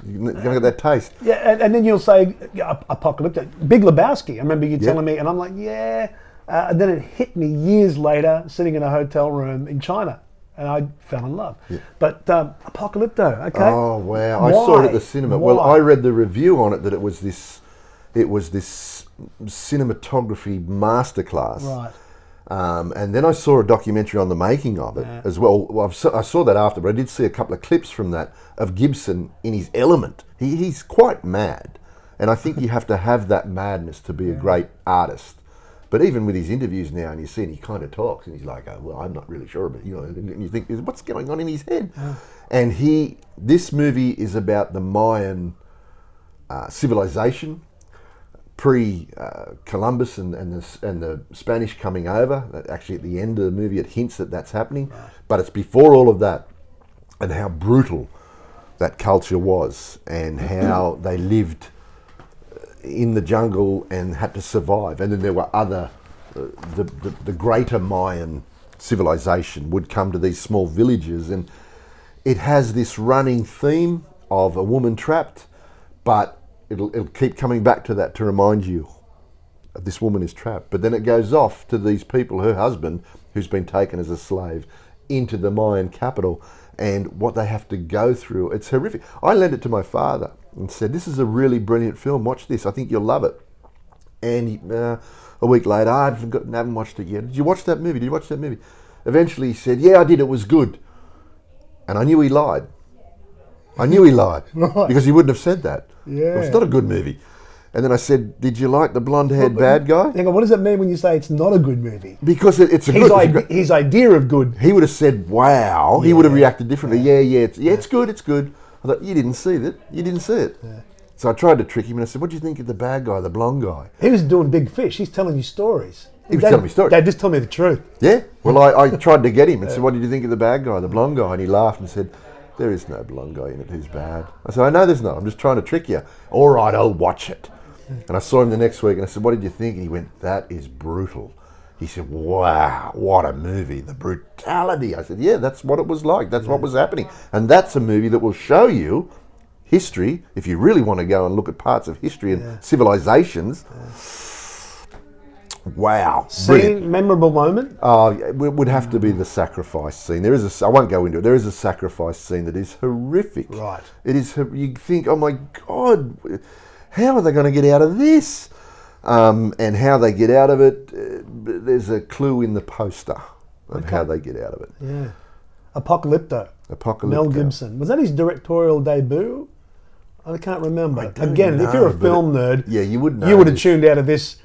[SPEAKER 2] You're going to get that taste.
[SPEAKER 1] Yeah, and then you'll say, Apocalypto, Big Lebowski. I remember you telling me, and I'm like, and then it hit me years later, sitting in a hotel room in China, and I fell in love. But Apocalypto, okay.
[SPEAKER 2] Oh, wow. I saw it at the cinema.
[SPEAKER 1] Why?
[SPEAKER 2] Well, I read the review on it that it was this cinematography masterclass.
[SPEAKER 1] Right.
[SPEAKER 2] And then I saw a documentary on the making of it as well. I saw that after, but I did see a couple of clips from that of Gibson in his element. He's quite mad, and I think you have to have that madness to be a great artist. But even with his interviews now, and you see, he kind of talks, and he's like, "Oh, well, I'm not really sure," but and you think, what's going on in his head? And this movie is about the Mayan civilization. Pre-Columbus and the Spanish coming over. Actually, at the end of the movie, it hints that that's happening. Right. But it's before all of that, and how brutal that culture was, and how they lived in the jungle and had to survive. And then there were other, the greater Mayan civilization would come to these small villages, and it has this running theme of a woman trapped, but It'll keep coming back to that to remind you this woman is trapped. But then it goes off to these people, her husband, who's been taken as a slave, into the Mayan capital, and what they have to go through. It's horrific. I lent it to my father and said, "This is a really brilliant film. Watch this. I think you'll love it." And a week later, I haven't watched it yet. Did you watch that movie? Eventually he said, "Yeah, I did. It was good." And I knew he lied.
[SPEAKER 1] Right.
[SPEAKER 2] Because he wouldn't have said that.
[SPEAKER 1] Yeah.
[SPEAKER 2] Well, it's not a good movie. And then I said, "Did you like the blonde-haired bad guy?"
[SPEAKER 1] Hang on, what does it mean when you say it's not a good movie?
[SPEAKER 2] Because it's a good...
[SPEAKER 1] His idea of good.
[SPEAKER 2] He would have said, "Wow." Yeah. He would have reacted differently. It's good. I thought, you didn't see it. Yeah. So I tried to trick him and I said, what do you think of the bad guy, the blonde guy?
[SPEAKER 1] He was doing Big Fish. He's telling you stories.
[SPEAKER 2] He was telling me stories.
[SPEAKER 1] Dad, just tell me the truth.
[SPEAKER 2] Yeah. Well, I tried to get him and said, what did you think of the bad guy, the blonde guy? And he laughed and said, there is no blonde guy in it who's bad. I said, I know there's not. I'm just trying to trick you. All right, I'll watch it. And I saw him the next week and I said, what did you think? And he went, that is brutal. He said, wow, what a movie. The brutality. I said, yeah, that's what it was like. That's what was happening. And that's a movie that will show you history, if you really want to go and look at parts of history and civilizations. Wow.
[SPEAKER 1] Scene, memorable moment?
[SPEAKER 2] It would have to be the sacrifice scene. I won't go into it. There is a sacrifice scene that is horrific.
[SPEAKER 1] Right.
[SPEAKER 2] It is, you think, oh my God, how are they going to get out of this? And how they get out of it, there's a clue in the poster of how they get out of it.
[SPEAKER 1] Yeah. Apocalypto. Mel
[SPEAKER 2] Apocalypto.
[SPEAKER 1] Gibson. Was that his directorial debut? I can't remember.
[SPEAKER 2] don't
[SPEAKER 1] Again, if
[SPEAKER 2] know,
[SPEAKER 1] you're a
[SPEAKER 2] but
[SPEAKER 1] film nerd,
[SPEAKER 2] yeah, you would know.
[SPEAKER 1] You would have tuned out of this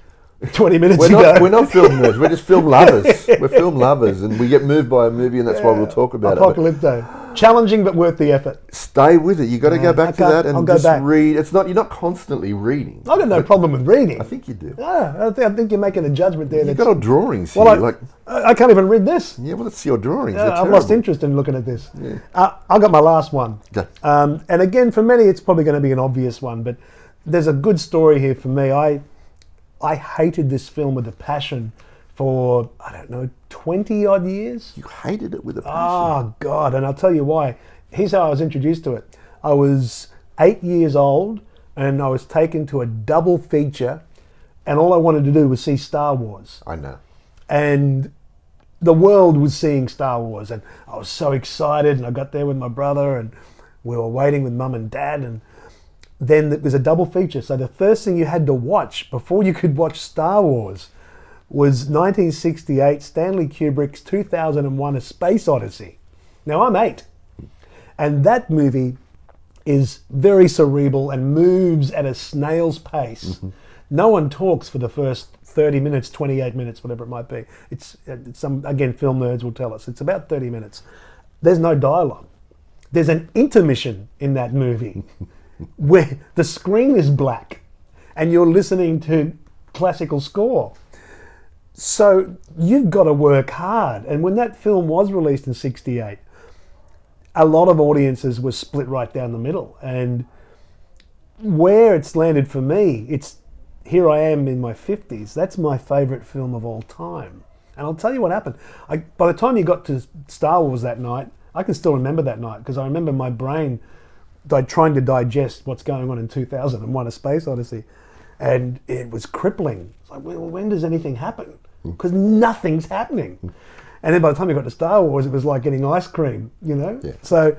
[SPEAKER 1] 20 minutes
[SPEAKER 2] We're
[SPEAKER 1] ago.
[SPEAKER 2] we're not film nerds. We're just film lovers. We're film lovers, and we get moved by a movie, and that's why we'll talk about it.
[SPEAKER 1] Apocalypto. Challenging but worth the effort.
[SPEAKER 2] Stay with it. You got to go back to that and
[SPEAKER 1] I'll
[SPEAKER 2] just
[SPEAKER 1] go back.
[SPEAKER 2] read. It's not. You're not constantly reading.
[SPEAKER 1] I've got no problem with reading.
[SPEAKER 2] I think you do.
[SPEAKER 1] Yeah, I think you're making a judgment there.
[SPEAKER 2] You've got all drawings here.
[SPEAKER 1] Well, I can't even read this.
[SPEAKER 2] Yeah, well, it's your drawings.
[SPEAKER 1] I've lost interest in looking at this.
[SPEAKER 2] Yeah.
[SPEAKER 1] I got my last one.
[SPEAKER 2] Okay.
[SPEAKER 1] And again, for many, it's probably going to be an obvious one, but there's a good story here for me. I hated this film with a passion for, 20 odd years.
[SPEAKER 2] You hated it with a passion.
[SPEAKER 1] Oh, God. And I'll tell you why. Here's how I was introduced to it. I was 8 years old and I was taken to a double feature and all I wanted to do was see Star Wars.
[SPEAKER 2] I know.
[SPEAKER 1] And the world was seeing Star Wars and I was so excited and I got there with my brother and we were waiting with Mum and Dad and then it was a double feature. So the first thing you had to watch before you could watch Star Wars was 1968 Stanley Kubrick's 2001 A Space Odyssey. Now I'm 8 and that movie is very cerebral and moves at a snail's pace. Mm-hmm. No one talks for the first 30 minutes, 28 minutes, whatever it might be. It's some, again, film nerds will tell us. It's about 30 minutes. There's no dialogue. There's an intermission in that movie where the screen is black and you're listening to classical score. So you've got to work hard. And when that film was released in 68, a lot of audiences were split right down the middle. And where it's landed for me, it's here I am in my 50s. That's my favourite film of all time. And I'll tell you what happened. By the time you got to Star Wars that night, I can still remember that night because I remember my brain trying to digest what's going on in 2001 A Space Odyssey. And it was crippling. It's like, well, when does anything happen? Because nothing's happening. And then by the time you got to Star Wars, it was like getting ice cream, you know? Yeah. So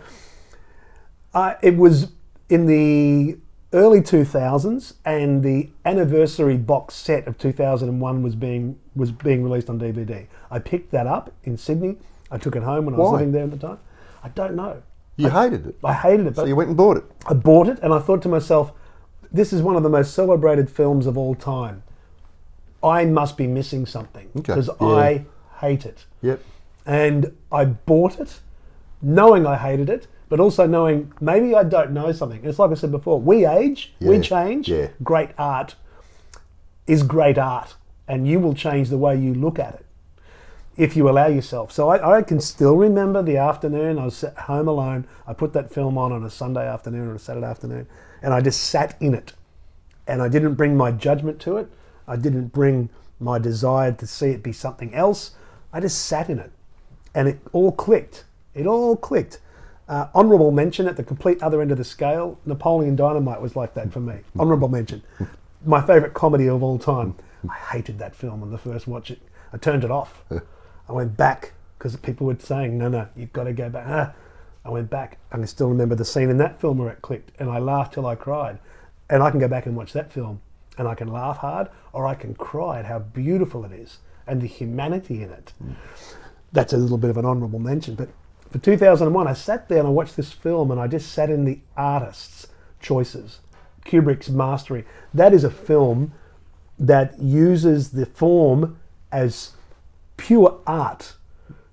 [SPEAKER 1] it was in the early 2000s and the anniversary box set of 2001 was being released on DVD. I picked that up in Sydney. I took it home when I was living there at the time. I don't know.
[SPEAKER 2] You hated it?
[SPEAKER 1] I hated it.
[SPEAKER 2] So you went and bought it?
[SPEAKER 1] I bought it and I thought to myself, this is one of the most celebrated films of all time. I must be missing something because I hate it.
[SPEAKER 2] Yep.
[SPEAKER 1] And I bought it knowing I hated it, but also knowing maybe I don't know something. It's like I said before, we age, we change. Yeah. Great art is great art and you will change the way you look at it if you allow yourself. So I can still remember the afternoon. I was at home alone. I put that film on a Sunday afternoon or a Saturday afternoon and I just sat in it. And I didn't bring my judgment to it. I didn't bring my desire to see it be something else. I just sat in it. And it all clicked. It all clicked. Honourable mention at the complete other end of the scale, Napoleon Dynamite was like that for me. Honourable mention. My favourite comedy of all time. I hated that film on the first watch it. I turned it off. I went back because people were saying, no, you've got to go back. I went back. I can still remember the scene in that film where it clicked and I laughed till I cried. And I can go back and watch that film and I can laugh hard or I can cry at how beautiful it is and the humanity in it. That's a little bit of an honourable mention. But for 2001, I sat there and I watched this film and I just sat in the artist's choices, Kubrick's mastery. That is a film that uses the form as pure art.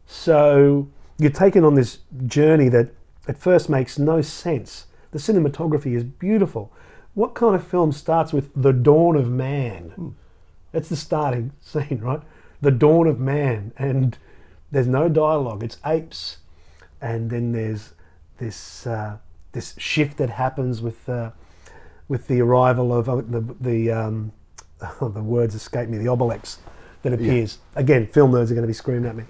[SPEAKER 1] So you're taken on this journey that at first makes no sense. The cinematography is beautiful, what kind of film starts with the dawn of man? That's the starting scene, right? The dawn of man, and there's no dialogue. It's apes, and then there's this this shift that happens with the arrival of the words escape me, the obelix that appears. Yeah. Again, film nerds are going to be screaming at me.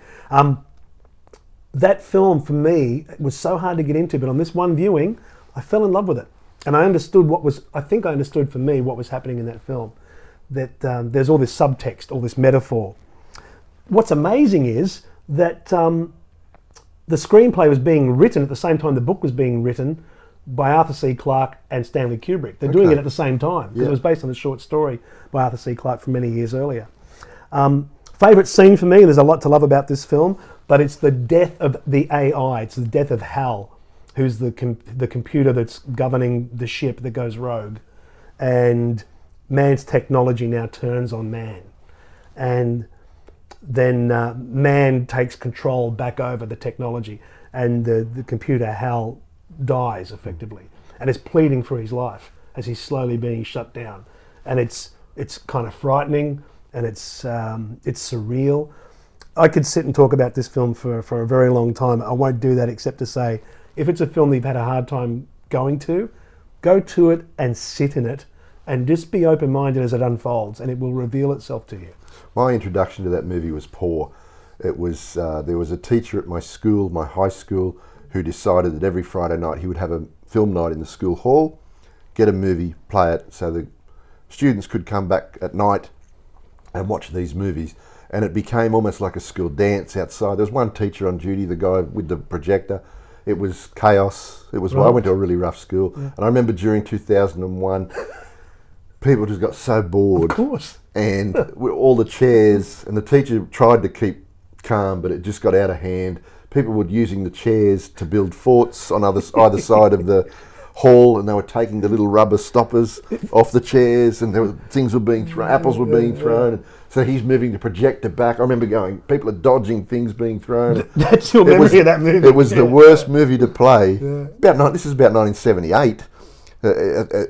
[SPEAKER 1] That film for me was so hard to get into, but on this one viewing, I fell in love with it, and I understood I think I understood for me what was happening in that film. That there's all this subtext, all this metaphor. What's amazing is that the screenplay was being written at the same time the book was being written by Arthur C. Clarke and Stanley Kubrick. They're doing it at the same time because it was based on a short story by Arthur C. Clarke from many years earlier. Favourite scene for me, there's a lot to love about this film, but it's the death of the AI. It's the death of Hal, who's the computer that's governing the ship that goes rogue. And man's technology now turns on man. And then man takes control back over the technology, and the computer, Hal, dies effectively, and is pleading for his life as he's slowly being shut down. And it's kind of frightening, and it's surreal. I could sit and talk about this film for a very long time. I won't do that except to say, if it's a film that you've had a hard time going to, go to it and sit in it, and just be open-minded as it unfolds, and it will reveal itself to you.
[SPEAKER 2] My introduction to that movie was poor. It was there was a teacher at my school, my high school, who decided that every Friday night he would have a film night in the school hall, get a movie, play it, so the students could come back at night and watch these movies. And it became almost like a school dance outside. There was one teacher on duty, the guy with the projector. It was chaos. It was. Right. I went to a really rough school, and I remember during 2001. People just got so bored.
[SPEAKER 1] Of course.
[SPEAKER 2] And all the chairs, and the teacher tried to keep calm, but it just got out of hand. People were using the chairs to build forts on either side of the hall, and they were taking the little rubber stoppers off the chairs, and things were being thrown, apples were being thrown. And so he's moving the projector back. I remember going, people are dodging things being thrown.
[SPEAKER 1] That's your memory of that movie.
[SPEAKER 2] It was the worst movie to play. Yeah. This is about 1978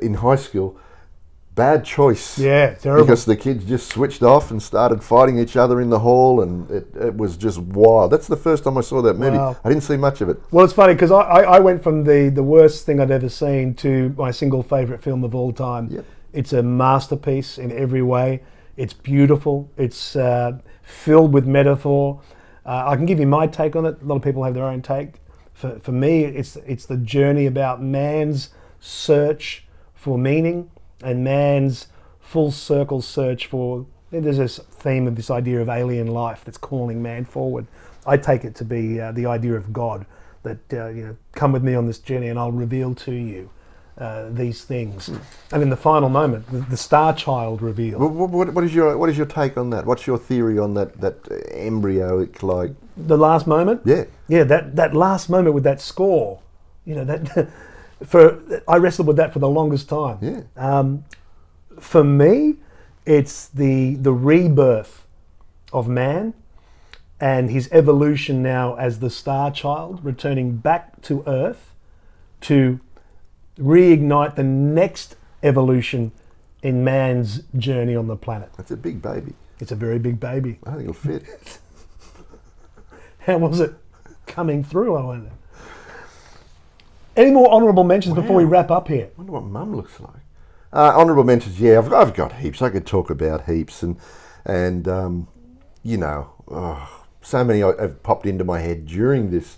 [SPEAKER 2] in high school. Bad choice.
[SPEAKER 1] Yeah, terrible.
[SPEAKER 2] Because the kids just switched off and started fighting each other in the hall, and it was just wild. That's the first time I saw that movie. Wow. I didn't see much of it.
[SPEAKER 1] Well, it's funny because I went from the worst thing I'd ever seen to my single favourite film of all time.
[SPEAKER 2] Yep.
[SPEAKER 1] It's a masterpiece in every way. It's beautiful. It's filled with metaphor. I can give you my take on it. A lot of people have their own take. For me, it's the journey about man's search for meaning, and man's full circle search for, there's this theme of this idea of alien life that's calling man forward. I take it to be the idea of God, that come with me on this journey and I'll reveal to you these things. And in the final moment, the Star Child reveal.
[SPEAKER 2] What is your take on that? What's your theory on that embryo?
[SPEAKER 1] The last moment? Yeah, that last moment with that score, that. I wrestled with that for the longest time.
[SPEAKER 2] Yeah.
[SPEAKER 1] For me, it's the rebirth of man and his evolution now as the Star Child, returning back to Earth to reignite the next evolution in man's journey on the planet.
[SPEAKER 2] That's a big baby.
[SPEAKER 1] It's a very big baby.
[SPEAKER 2] I think it'll fit.
[SPEAKER 1] How was it coming through, I wonder? Any more honourable mentions before we wrap up here?
[SPEAKER 2] I wonder what Mum looks like. Honourable mentions, yeah, I've got heaps. I could talk about heaps, and so many have popped into my head during this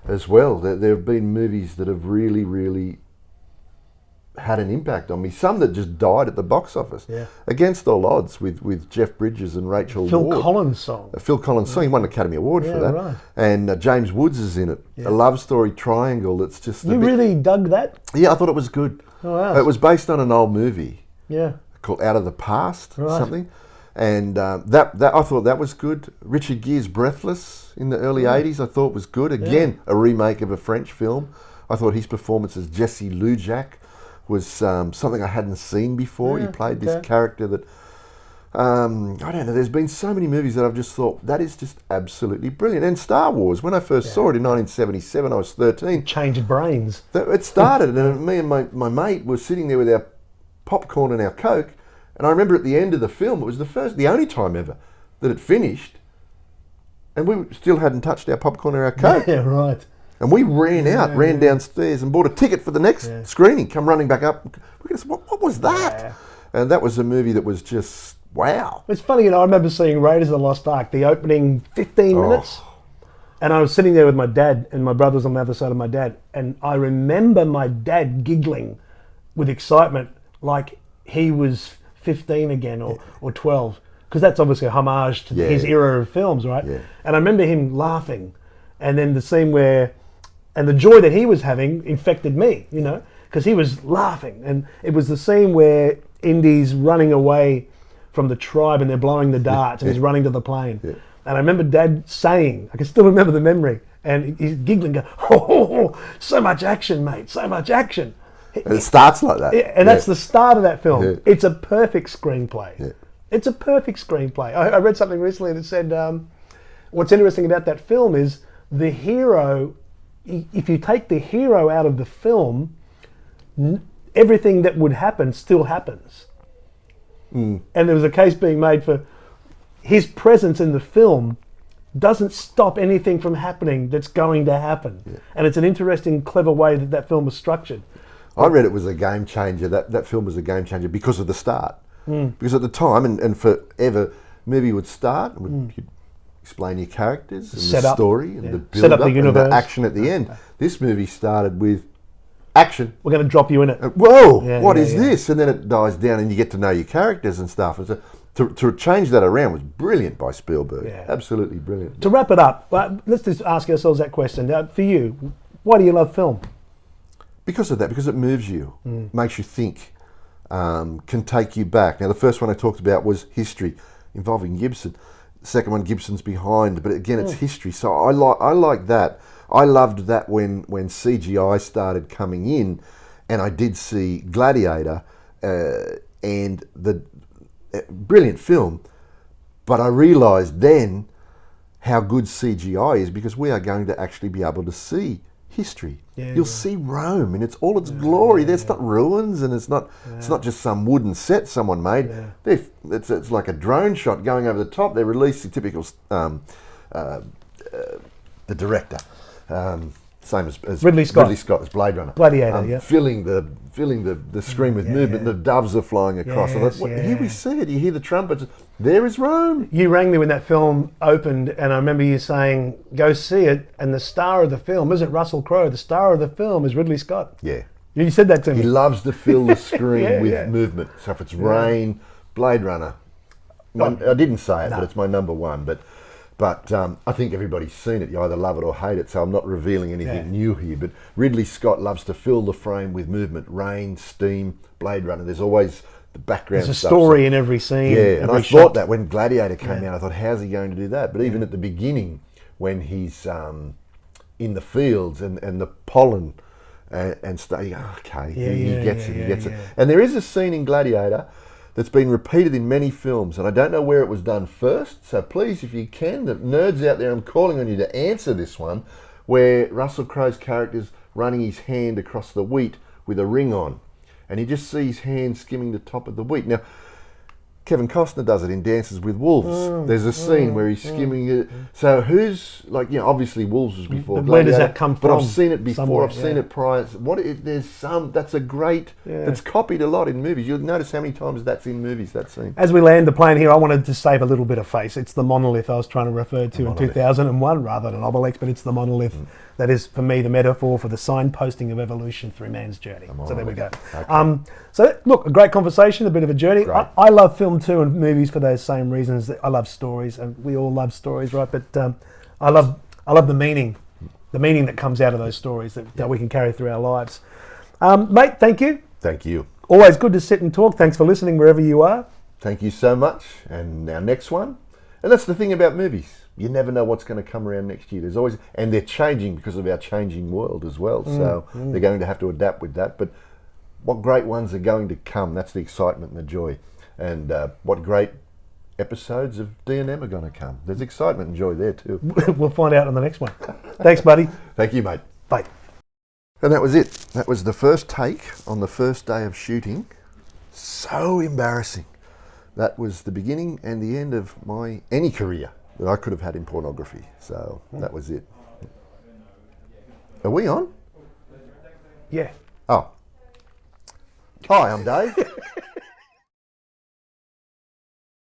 [SPEAKER 2] as well. There have been movies that have really, really had an impact on me. Some that just died at the box office.
[SPEAKER 1] Yeah.
[SPEAKER 2] Against All Odds with Jeff Bridges and Rachel
[SPEAKER 1] Phil
[SPEAKER 2] Ward.
[SPEAKER 1] Collins song.
[SPEAKER 2] Phil Collins song. He won an Academy Award for that.
[SPEAKER 1] Right.
[SPEAKER 2] And James Woods is in it.
[SPEAKER 1] Yeah.
[SPEAKER 2] A love story triangle that's just...
[SPEAKER 1] You really dug that?
[SPEAKER 2] Yeah, I thought it was good.
[SPEAKER 1] Oh, wow.
[SPEAKER 2] It was based on an old movie.
[SPEAKER 1] Yeah.
[SPEAKER 2] Called Out of the Past or
[SPEAKER 1] Right.
[SPEAKER 2] something. And that I thought that was good. Richard Gere's Breathless in the early 80s I thought was good. Again, a remake of a French film. I thought his performance as Jesse Lujac was something I hadn't seen before. He played this character that, I don't know, there's been so many movies that I've just thought, that is just absolutely brilliant. And Star Wars, when I first saw it in 1977, I was 13.
[SPEAKER 1] Changed brains.
[SPEAKER 2] It started, and me and my mate were sitting there with our popcorn and our Coke, and I remember at the end of the film, it was the only time ever that it finished, and we still hadn't touched our popcorn or our Coke.
[SPEAKER 1] Yeah, right.
[SPEAKER 2] And we ran downstairs and bought a ticket for the next screening, come running back up. What was that? Yeah. And that was a movie that was just, wow.
[SPEAKER 1] It's funny, I remember seeing Raiders of the Lost Ark, the opening 15 minutes, and I was sitting there with my dad, and my brother was on the other side of my dad, and I remember my dad giggling with excitement like he was 15 again or 12, because that's obviously a homage to his era of films, right? Yeah. And I remember him laughing, and then the scene where, and the joy that he was having infected me, because he was laughing, and it was the scene where Indy's running away from the tribe and they're blowing the darts and he's running to the plane. Yeah. And I remember Dad saying, I can still remember the memory, and he's giggling, going, oh, so much action, mate, so much action.
[SPEAKER 2] And it starts like that.
[SPEAKER 1] And that's the start of that film. Yeah. It's a perfect screenplay. Yeah. It's a perfect screenplay. I read something recently that said, what's interesting about that film is the hero, if you take the hero out of the film, everything that would happen still happens. And there was a case being made for his presence in the film doesn't stop anything from happening that's going to happen. Yeah. And it's an interesting, clever way that film was structured.
[SPEAKER 2] I read it was a game changer. That film was a game changer because of the start. Because at the time, and forever, movie would start, and you'd explain your characters, and the story, and the build-up, and the action at the end. This movie started with action.
[SPEAKER 1] We're going to drop you in it.
[SPEAKER 2] Whoa, what is this? And then it dies down and you get to know your characters and stuff. And so to change that around was brilliant by Spielberg. Yeah. Absolutely brilliant.
[SPEAKER 1] To wrap it up, let's just ask ourselves that question. Now, for you, why do you love film?
[SPEAKER 2] Because of that, because it moves you, makes you think, can take you back. Now, the first one I talked about was history involving Gibson. The second one, Gibson's behind, but again, it's history. So I like that. I loved that when CGI started coming in, and I did see Gladiator and the brilliant film, but I realised then how good CGI is, because we are going to actually be able to see history. You'll see Rome in all its glory. There's not ruins, and it's not just some wooden set someone made. It's like a drone shot going over the top. They release the typical the director. Same as
[SPEAKER 1] Ridley Scott
[SPEAKER 2] as Blade Runner.
[SPEAKER 1] Gladiator,
[SPEAKER 2] filling the screen with movement. The doves are flying across. Here we see it. You hear the trumpets. There is Rome.
[SPEAKER 1] You rang me when that film opened, and I remember you saying, "Go see it." And the star of the film isn't Russell Crowe. The star of the film is Ridley Scott.
[SPEAKER 2] Yeah,
[SPEAKER 1] you said that to me.
[SPEAKER 2] He loves to fill the screen with movement. So if it's rain, Blade Runner. I didn't say it, but it's my number one. But I think everybody's seen it. You either love it or hate it, so I'm not revealing anything new here. But Ridley Scott loves to fill the frame with movement. Rain, steam, Blade Runner. There's always the background
[SPEAKER 1] stuff.
[SPEAKER 2] There's
[SPEAKER 1] a story in every scene.
[SPEAKER 2] Yeah, and I thought that when Gladiator came out, I thought, how's he going to do that? But even at the beginning, when he's in the fields and the pollen and stuff, he gets it. And there is a scene in Gladiator that's been repeated in many films, and I don't know where it was done first, so please, if you can, the nerds out there, I'm calling on you to answer this one, where Russell Crowe's character's running his hand across the wheat with a ring on, and you just see his hand skimming the top of the wheat. Now, Kevin Costner does it in Dances with Wolves. There's a scene where he's skimming it. So who's, obviously Wolves was before Gladiator.
[SPEAKER 1] Where does that come from?
[SPEAKER 2] But I've seen it before. I've seen it prior. That's a great, that's copied a lot in movies. You'll notice how many times that's in movies, that scene.
[SPEAKER 1] As we land the plane here, I wanted to save a little bit of face. It's the monolith I was trying to refer to in 2001 rather than Obelix, but it's the monolith that is, for me, the metaphor for the signposting of evolution through man's journey. So there we go. Okay. So look, a great conversation, a bit of a journey. I love film too and movies for those same reasons. I love stories, and we all love stories, right? But I love the meaning that comes out of those stories that we can carry through our lives. Mate, thank you.
[SPEAKER 2] Thank you.
[SPEAKER 1] Always good to sit and talk. Thanks for listening wherever you are.
[SPEAKER 2] Thank you so much. And our next one, and that's the thing about movies. You never know what's going to come around next year. There's always, and they're changing because of our changing world as well. So they're going to have to adapt with that. But what great ones are going to come? That's the excitement and the joy. And what great episodes of D&M are going to come. There's excitement and joy there too.
[SPEAKER 1] We'll find out on the next one. Thanks, buddy.
[SPEAKER 2] Thank you, mate.
[SPEAKER 1] Bye.
[SPEAKER 2] And that was it. That was the first take on the first day of shooting So embarrassing. That was the beginning and the end of any career that I could have had in pornography. So that was it. Are we on?
[SPEAKER 1] Yeah.
[SPEAKER 2] Oh. Hi, I'm Dave.